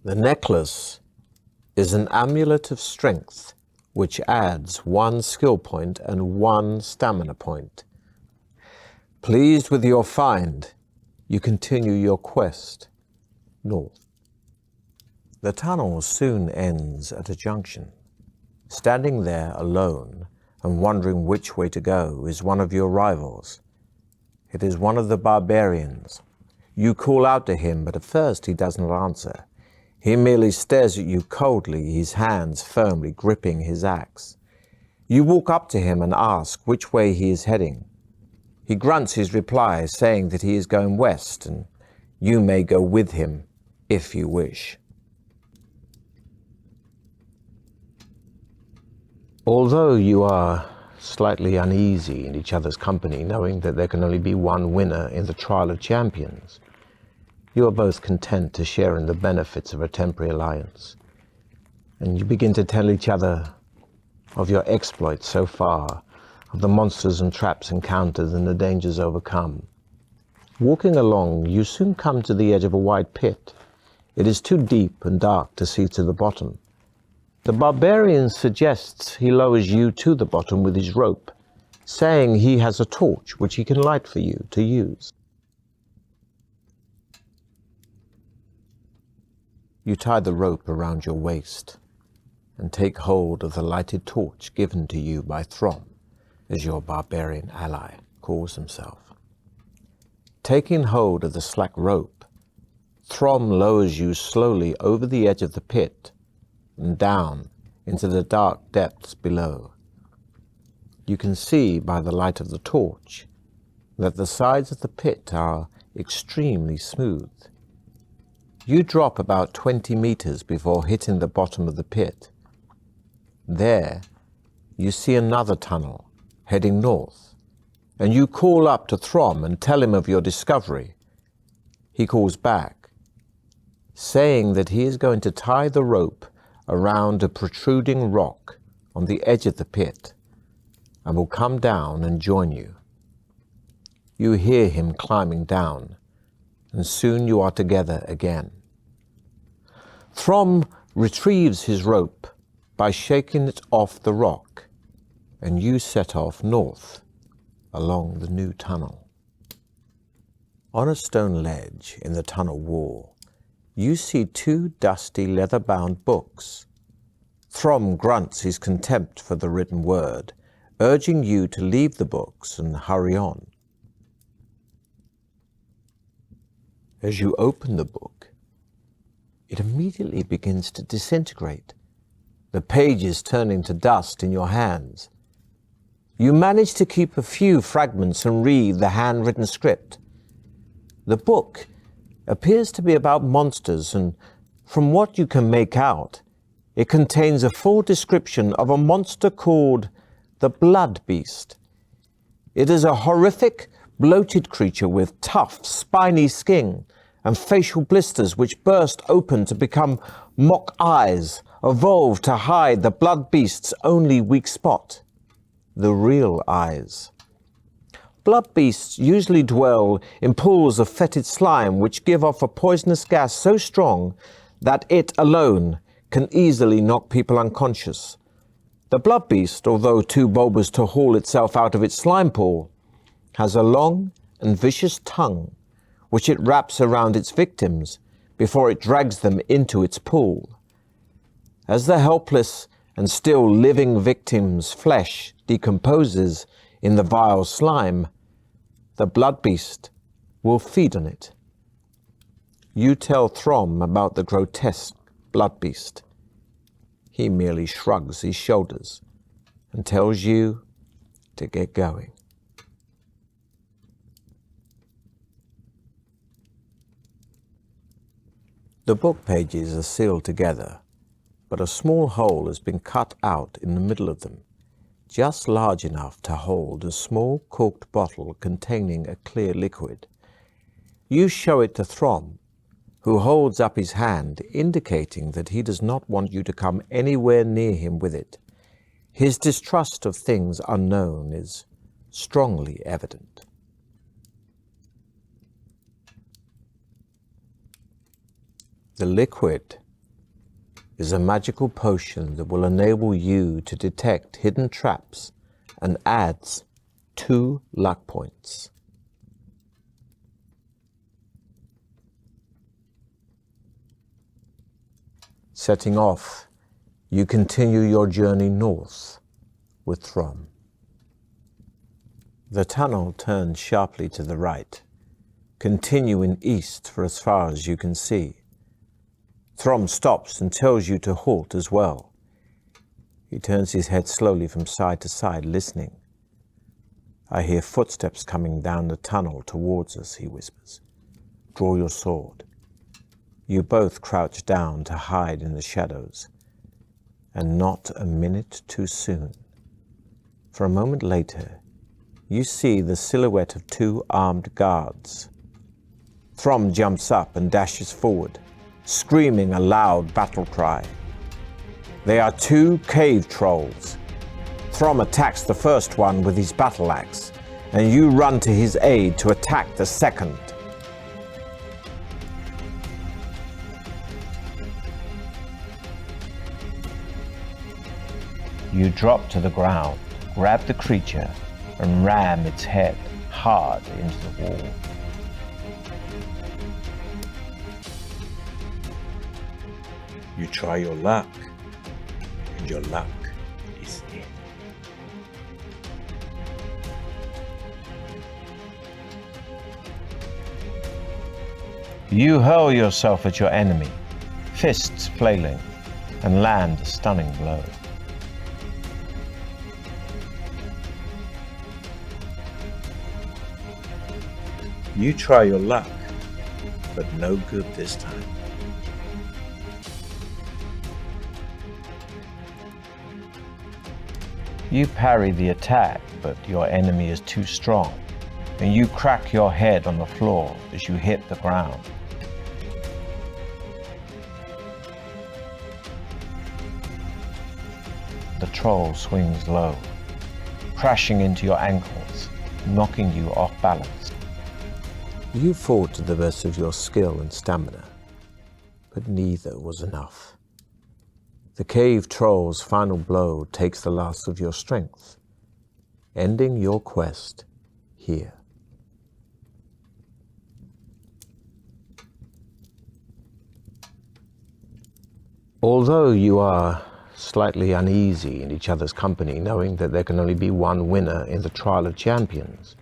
The necklace is an amulet of strength which adds 1 skill point and 1 stamina point. Pleased with your find, you continue your quest north. The tunnel soon ends at a junction. Standing there alone and wondering which way to go is one of your rivals. It is one of the barbarians. You call out to him, but at first he does not answer. He merely stares at you coldly, his hands firmly gripping his axe. You walk up to him and ask which way he is heading. He grunts his reply, saying that he is going west, and you may go with him if you wish. Although you are slightly uneasy in each other's company, knowing that there can only be one winner in the Trial of Champions, you are both content to share in the benefits of a temporary alliance. And you begin to tell each other of your exploits so far, of the monsters and traps encountered and the dangers overcome. Walking along, you soon come to the edge of a wide pit. It is too deep and dark to see to the bottom. The barbarian suggests he lowers you to the bottom with his rope, saying he has a torch which he can light for you to use. You tie the rope around your waist and take hold of the lighted torch given to you by Throm, as your barbarian ally calls himself. Taking hold of the slack rope, Throm lowers you slowly over the edge of the pit and down into the dark depths below. You can see by the light of the torch that the sides of the pit are extremely smooth. You drop about 20 meters before hitting the bottom of the pit. There, you see another tunnel heading north, and you call up to Throm and tell him of your discovery. He calls back, saying that he is going to tie the rope around a protruding rock on the edge of the pit and will come down and join you. You hear him climbing down, and soon you are together again. Throm retrieves his rope by shaking it off the rock, and you set off north along the new tunnel. On a stone ledge in the tunnel wall, you see 2 dusty leather-bound books. Throm grunts his contempt for the written word, urging you to leave the books and hurry on. As you open the book, it immediately begins to disintegrate, the pages turning to dust in your hands. You manage to keep a few fragments and read the handwritten script. The book appears to be about monsters, and from what you can make out, it contains a full description of a monster called the Blood Beast. It is a horrific, bloated creature with tough, spiny skin and facial blisters which burst open to become mock eyes, evolved to hide the Blood Beast's only weak spot, the real eyes. Blood beasts usually dwell in pools of fetid slime which give off a poisonous gas so strong that it alone can easily knock people unconscious. The blood beast, although too bulbous to haul itself out of its slime pool, has a long and vicious tongue which it wraps around its victims before it drags them into its pool. As the helpless and still living victim's flesh decomposes in the vile slime, the blood beast will feed on it. You tell Throm about the grotesque blood beast. He merely shrugs his shoulders and tells you to get going. The book pages are sealed together, but a small hole has been cut out in the middle of them, just large enough to hold a small corked bottle containing a clear liquid. You show it to Throm, who holds up his hand, indicating that he does not want you to come anywhere near him with it. His distrust of things unknown is strongly evident. The liquid is a magical potion that will enable you to detect hidden traps and adds 2 luck points. Setting off, you continue your journey north with Throm. The tunnel turns sharply to the right, continuing east for as far as you can see. Throm stops and tells you to halt as well. He turns his head slowly from side to side, listening. "I hear footsteps coming down the tunnel towards us," he whispers. "Draw your sword." You both crouch down to hide in the shadows, and not a minute too soon. For a moment later, you see the silhouette of 2 armed guards. Throm jumps up and dashes forward, screaming a loud battle cry. They are 2 cave trolls. Throm attacks the first one with his battle axe, and you run to his aid to attack the second. You drop to the ground, grab the creature, and ram its head hard into the wall. You try your luck, and your luck is in. You hurl yourself at your enemy, fists flailing, and land a stunning blow. You try your luck, but no good this time. You parry the attack, but your enemy is too strong, and you crack your head on the floor as you hit the ground. The troll swings low, crashing into your ankles, knocking you off balance. You fought to the best of your skill and stamina, but neither was enough. The cave troll's final blow takes the last of your strength, ending your quest here. Although you are slightly uneasy in each other's company, knowing that there can only be one winner in the Trial of Champions,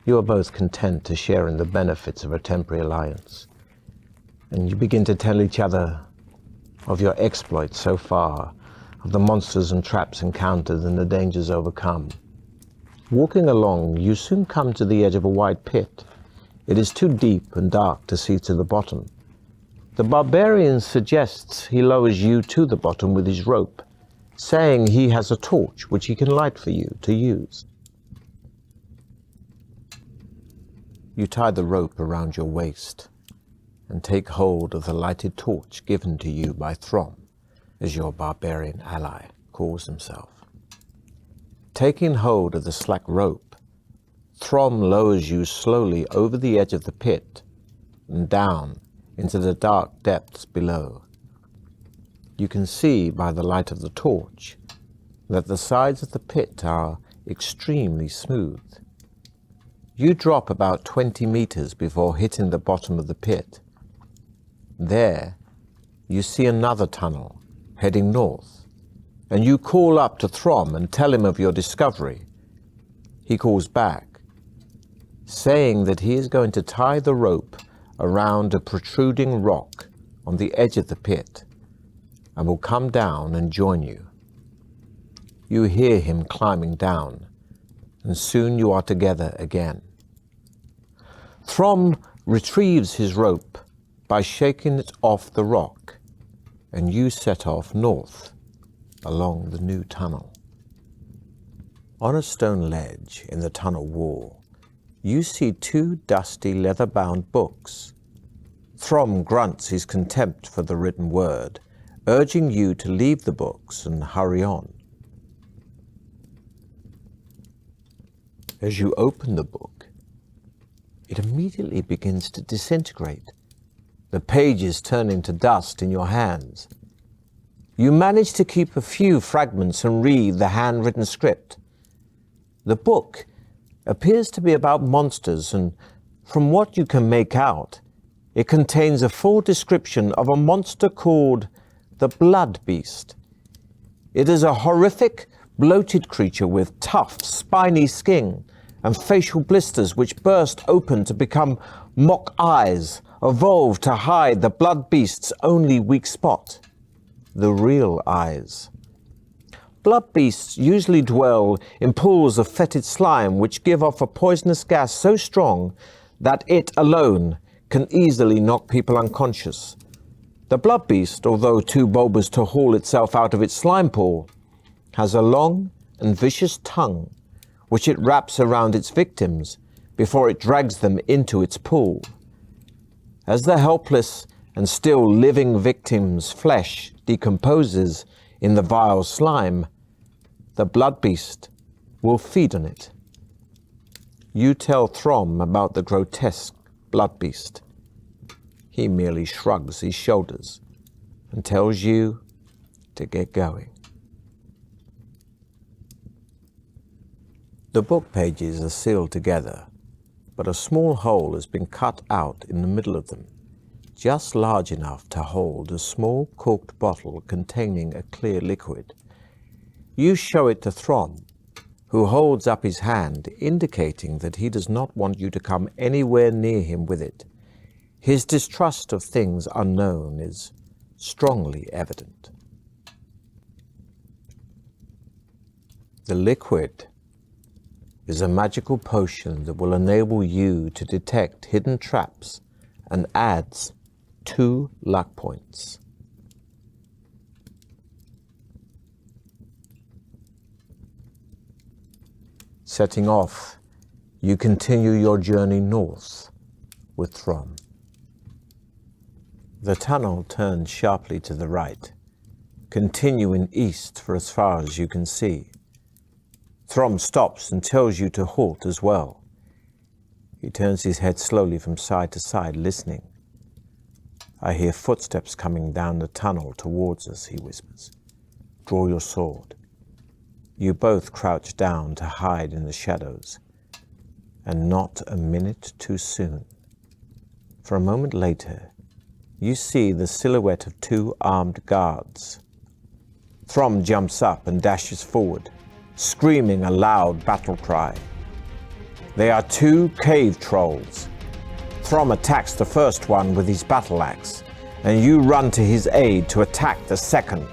you are both content to share in the benefits of a temporary alliance, and you begin to tell each other of your exploits so far, of the monsters and traps encountered and the dangers overcome. Walking along, you soon come to the edge of a wide pit. It is too deep and dark to see to the bottom. The barbarian suggests he lowers you to the bottom with his rope, saying he has a torch which he can light for you to use. You tie the rope around your waist and take hold of the lighted torch given to you by Throm, as your barbarian ally calls himself. Taking hold of the slack rope, Throm lowers you slowly over the edge of the pit and down into the dark depths below. You can see by the light of the torch that the sides of the pit are extremely smooth. You drop about 20 meters before hitting the bottom of the pit. There, you see another tunnel heading north, and you call up to Throm and tell him of your discovery. He calls back, saying that he is going to tie the rope around a protruding rock on the edge of the pit and will come down and join you. You hear him climbing down, and soon you are together again. Throm retrieves his rope by shaking it off the rock, and you set off north along the new tunnel. On a stone ledge in the tunnel wall, you see 2 dusty leather-bound books. Throm grunts his contempt for the written word, urging you to leave the books and hurry on. As you open the book, it immediately begins to disintegrate. The pages turn into dust in your hands. You manage to keep a few fragments and read the handwritten script. The book appears to be about monsters, and from what you can make out, it contains a full description of a monster called the Blood Beast. It is a horrific, bloated creature with tough, spiny skin and facial blisters which burst open to become mock eyes, evolved to hide the Blood Beast's only weak spot, the real eyes. Blood beasts usually dwell in pools of fetid slime which give off a poisonous gas so strong that it alone can easily knock people unconscious. The blood beast, although too bulbous to haul itself out of its slime pool, has a long and vicious tongue which it wraps around its victims before it drags them into its pool. As the helpless and still living victim's flesh decomposes in the vile slime, the blood beast will feed on it. You tell Throm about the grotesque blood beast. He merely shrugs his shoulders and tells you to get going. The book pages are sealed together, but a small hole has been cut out in the middle of them, just large enough to hold a small corked bottle containing a clear liquid. You show it to Throm, who holds up his hand, indicating that he does not want you to come anywhere near him with it. His distrust of things unknown is strongly evident. The liquid is a magical potion that will enable you to detect hidden traps and adds 2 luck points. Setting off, you continue your journey north with Throm. The tunnel turns sharply to the right, continuing east for as far as you can see. Throm stops and tells you to halt as well. He turns his head slowly from side to side, listening. I hear footsteps coming down the tunnel towards us, he whispers. Draw your sword. You both crouch down to hide in the shadows, and not a minute too soon. For a moment later, you see the silhouette of 2 armed guards. Throm jumps up and dashes forward, screaming a loud battle cry. They are 2 cave trolls. Throm attacks the first one with his battle axe, and you run to his aid to attack the second.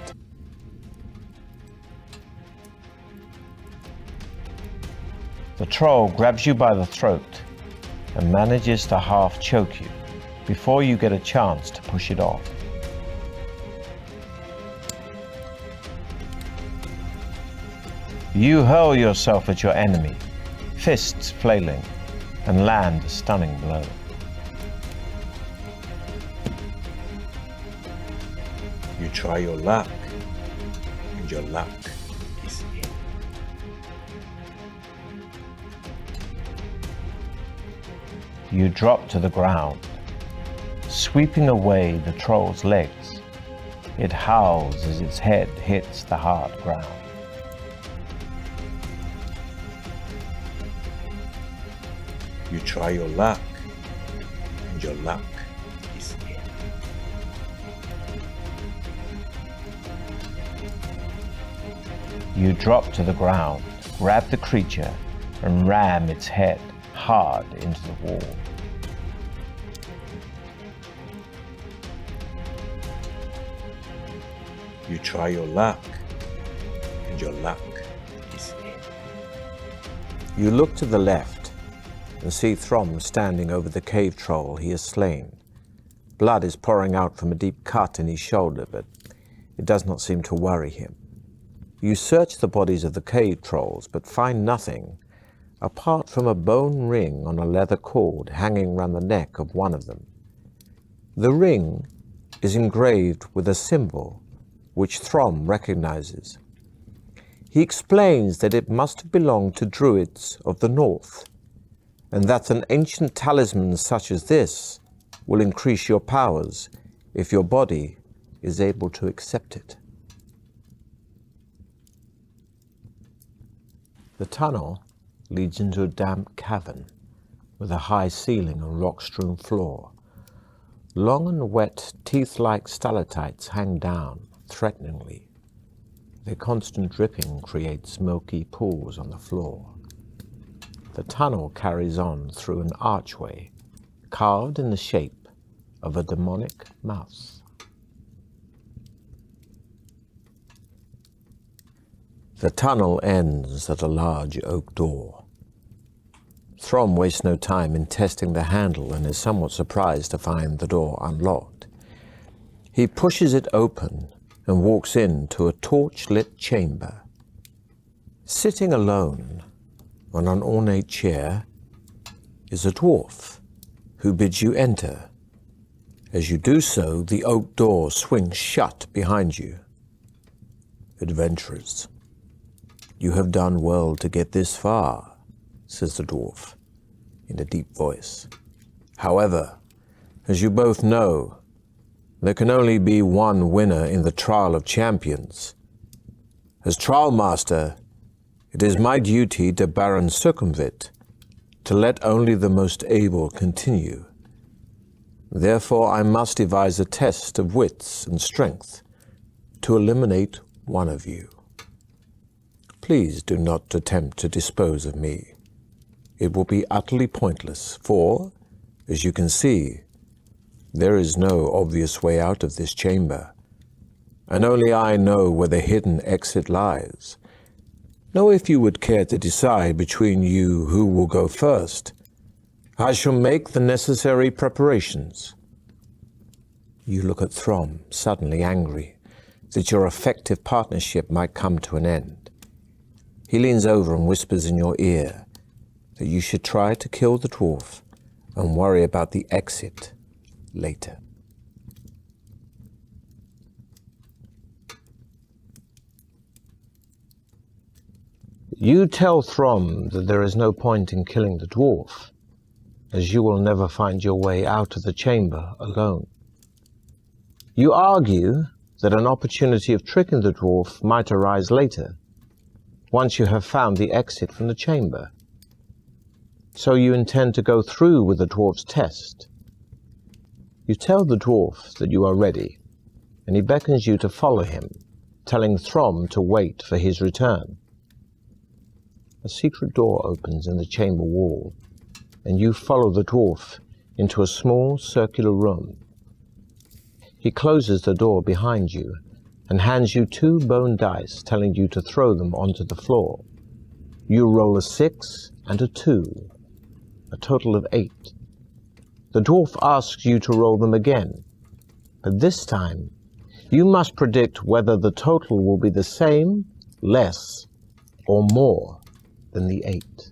The troll grabs you by the throat and manages to half choke you before you get a chance to push it off. You hurl yourself at your enemy, fists flailing, and land a stunning blow. You try your luck, and your luck is in. You drop to the ground, sweeping away the troll's legs. It howls as its head hits the hard ground. You try your luck, and your luck is in. You drop to the ground, grab the creature, and ram its head hard into the wall. You try your luck, and your luck is in. You look to the left and see Throm standing over the cave troll he has slain. Blood is pouring out from a deep cut in his shoulder, but it does not seem to worry him. You search the bodies of the cave trolls, but find nothing apart from a bone ring on a leather cord hanging round the neck of one of them. The ring is engraved with a symbol which Throm recognizes. He explains that it must have belonged to druids of the north, and that an ancient talisman such as this will increase your powers if your body is able to accept it. The tunnel leads into a damp cavern with a high ceiling and rock-strewn floor. Long and wet, teeth-like stalactites hang down threateningly. Their constant dripping creates milky pools on the floor. The tunnel carries on through an archway carved in the shape of a demonic mouse. The tunnel ends at a large oak door. Throm wastes no time in testing the handle and is somewhat surprised to find the door unlocked. He pushes it open and walks into a torch-lit chamber. Sitting alone on an ornate chair is a dwarf who bids you enter. As you do so, the oak door swings shut behind you. "Adventurers, you have done well to get this far," says the dwarf in a deep voice. "However, as you both know, there can only be one winner in the Trial of Champions. As Trial Master, it is my duty to Baron Circumvit to let only the most able continue. Therefore, I must devise a test of wits and strength to eliminate one of you. Please do not attempt to dispose of me. It will be utterly pointless, for, as you can see, there is no obvious way out of this chamber, and only I know where the hidden exit lies. Now, if you would care to decide between you who will go first, I shall make the necessary preparations." You look at Throm, suddenly angry that your effective partnership might come to an end. He leans over and whispers in your ear that you should try to kill the dwarf and worry about the exit later. You tell Throm that there is no point in killing the dwarf, as you will never find your way out of the chamber alone. You argue that an opportunity of tricking the dwarf might arise later, once you have found the exit from the chamber. So you intend to go through with the dwarf's test. You tell the dwarf that you are ready, and he beckons you to follow him, telling Throm to wait for his return. A secret door opens in the chamber wall, and you follow the dwarf into a small circular room. He closes the door behind you and hands you 2 bone dice, telling you to throw them onto the floor. You roll a 6 and a 2, a total of 8. The dwarf asks you to roll them again, but this time you must predict whether the total will be the same, less, or more than the 8.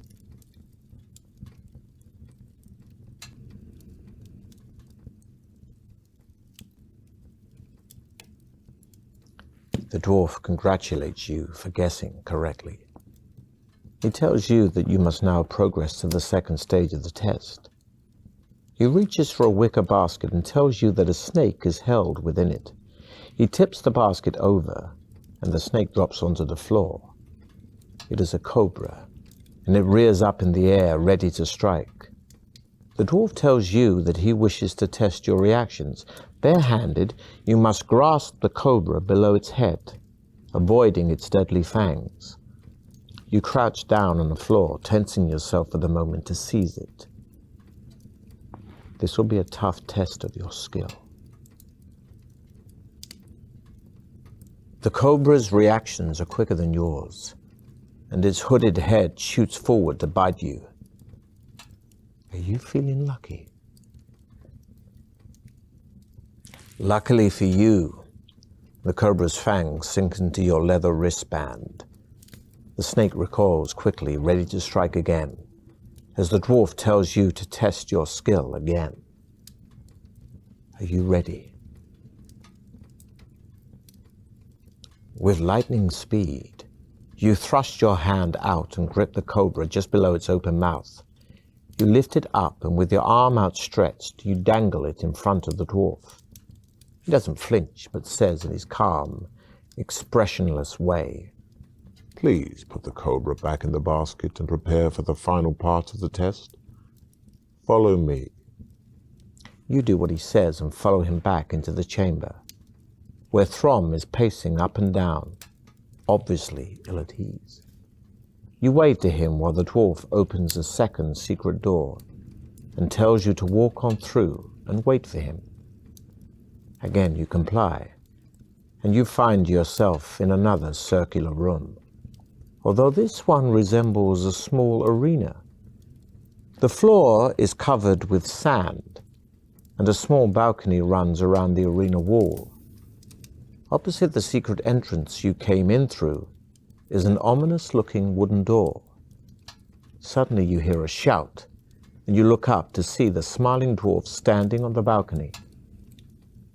The dwarf congratulates you for guessing correctly. He tells you that you must now progress to the second stage of the test. He reaches for a wicker basket and tells you that a snake is held within it. He tips the basket over, and the snake drops onto the floor. It is a cobra, and it rears up in the air, ready to strike. The dwarf tells you that he wishes to test your reactions. Barehanded, you must grasp the cobra below its head, avoiding its deadly fangs. You crouch down on the floor, tensing yourself for the moment to seize it. This will be a tough test of your skill. The cobra's reactions are quicker than yours, and its hooded head shoots forward to bite you. Are you feeling lucky? Luckily for you, the cobra's fangs sink into your leather wristband. The snake recoils quickly, ready to strike again, as the dwarf tells you to test your skill again. Are you ready? With lightning speed, you thrust your hand out and grip the cobra just below its open mouth. You lift it up, and with your arm outstretched, you dangle it in front of the dwarf. He doesn't flinch, but says in his calm, expressionless way, Please put the cobra back in the basket and prepare for the final part of the test. Follow me. You do what he says and follow him back into the chamber, where Throm is pacing up and down, obviously ill at ease. You wave to him while the dwarf opens a second secret door and tells you to walk on through and wait for him. Again you comply, and you find yourself in another circular room, although this one resembles a small arena. The floor is covered with sand, and a small balcony runs around the arena wall. Opposite the secret entrance you came in through is an ominous-looking wooden door. Suddenly you hear a shout, and you look up to see the smiling dwarf standing on the balcony.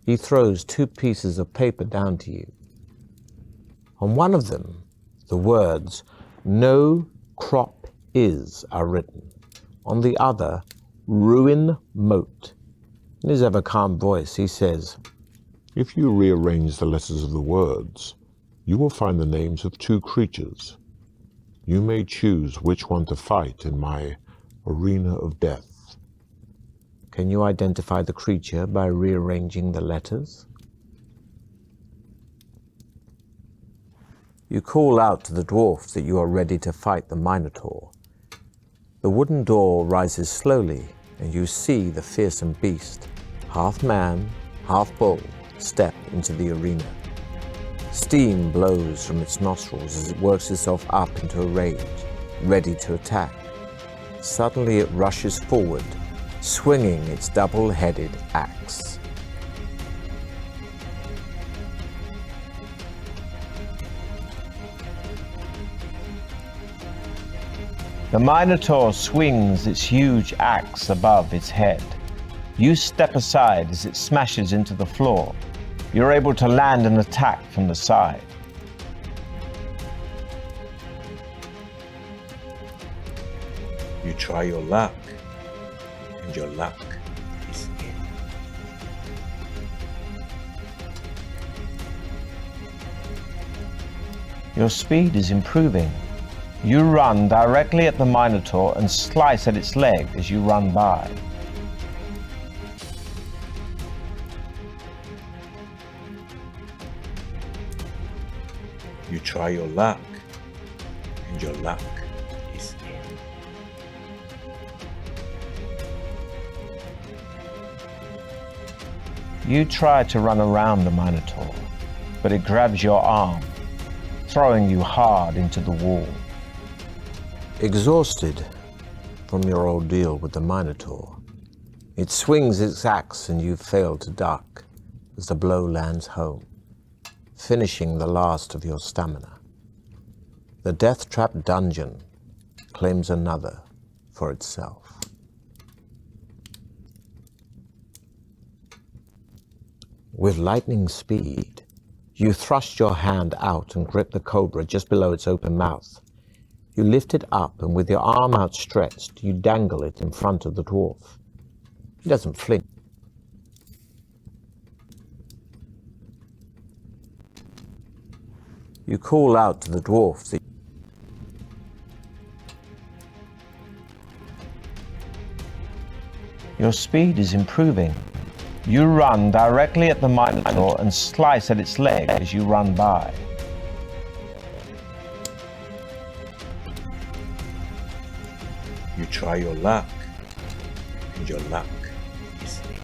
He throws 2 pieces of paper down to you. On one of them, the words, "No crop is," are written. On the other, "Ruin Moat." In his ever-calm voice, he says, If you rearrange the letters of the words, you will find the names of 2 creatures. You may choose which one to fight in my arena of death. Can you identify the creature by rearranging the letters? You call out to the dwarf that you are ready to fight the Minotaur. The wooden door rises slowly, and you see the fearsome beast, half man, half bull, step into the arena. Steam blows from its nostrils as it works itself up into a rage, ready to attack. Suddenly it rushes forward, swinging its double-headed axe. The Minotaur swings its huge axe above its head. You step aside as it smashes into the floor. You're able to land an attack from the side. You try your luck, and your luck is in. Your speed is improving. You run directly at the Minotaur and slice at its leg as you run by. You try your luck, and your luck is in. You try to run around the Minotaur, but it grabs your arm, throwing you hard into the wall. Exhausted from your ordeal with the Minotaur, it swings its axe and you fail to duck as the blow lands home, finishing the last of your stamina. The Deathtrap Dungeon claims another for itself. With lightning speed, you thrust your hand out and grip the cobra just below its open mouth. You lift it up, and with your arm outstretched, you dangle it in front of the dwarf. He doesn't flinch. You call out to the dwarf that Your speed is improving. You run directly at the Minotaur and slice at its leg as you run by. You try your luck, and your luck is in.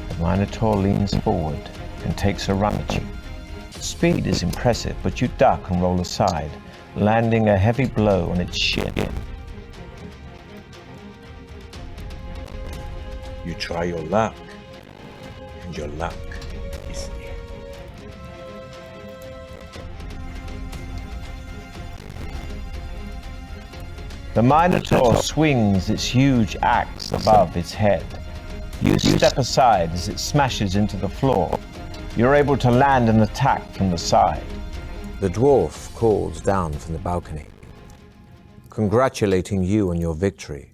The Minotaur leans forward and takes a run at you. Speed is impressive, but you duck and roll aside, landing a heavy blow on its shin. You try your luck, and your luck is in. The Minotaur swings its huge axe above its head. You step aside as it smashes into the floor. You're able to land an attack from the side. The dwarf calls down from the balcony, congratulating you on your victory.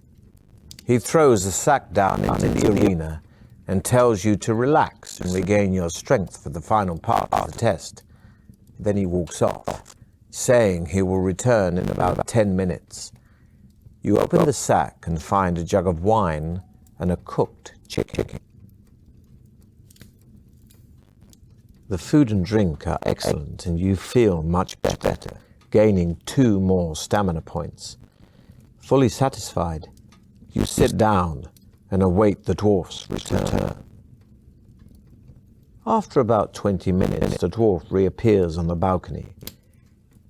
He throws the sack down into the arena and tells you to relax and regain your strength for the final part of the test. Then he walks off, saying he will return in about 10 minutes. You open the sack and find a jug of wine and a cooked chicken. The food and drink are excellent and you feel much better, gaining 2 more stamina points. Fully satisfied, you sit down and await the dwarf's return. After about 20 minutes, the dwarf reappears on the balcony.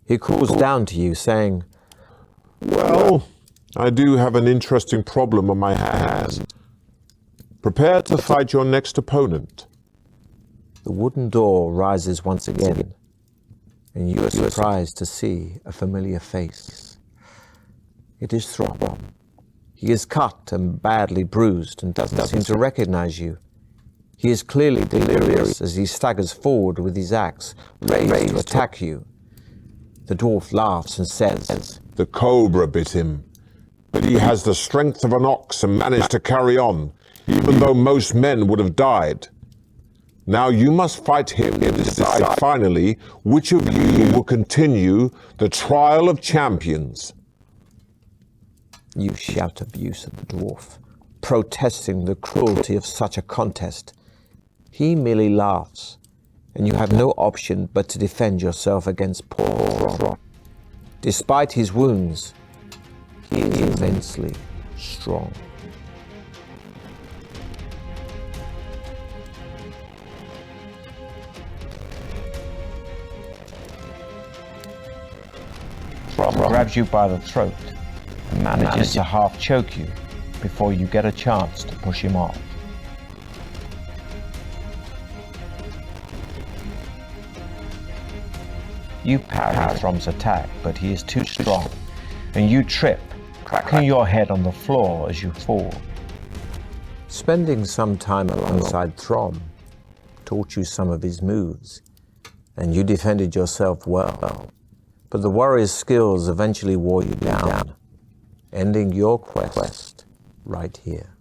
He calls down to you, saying, Well, I do have an interesting problem on my hands. Prepare to fight your next opponent. The wooden door rises once again, and you are surprised to see a familiar face. It is Throm. He is cut and badly bruised and doesn't seem to recognize you. He is clearly delirious as he staggers forward with his axe, raised to attack you. The dwarf laughs and says, The cobra bit him, but he has the strength of an ox and managed to carry on, even though most men would have died. Now you must fight him to decide finally which of you will continue the trial of champions. You shout abuse at the dwarf, protesting the cruelty of such a contest. He merely laughs, and you have no option but to defend yourself against poor Throm. Despite his wounds, he is immensely strong. Throm grabs you by the throat and manages to half choke you before you get a chance to push him off. You parry Throm's attack, but he is too strong, and you trip, cracking your head on the floor as you fall. Spending some time alongside Throm taught you some of his moves, and you defended yourself well. But the warrior's skills eventually wore you down, ending your quest right here.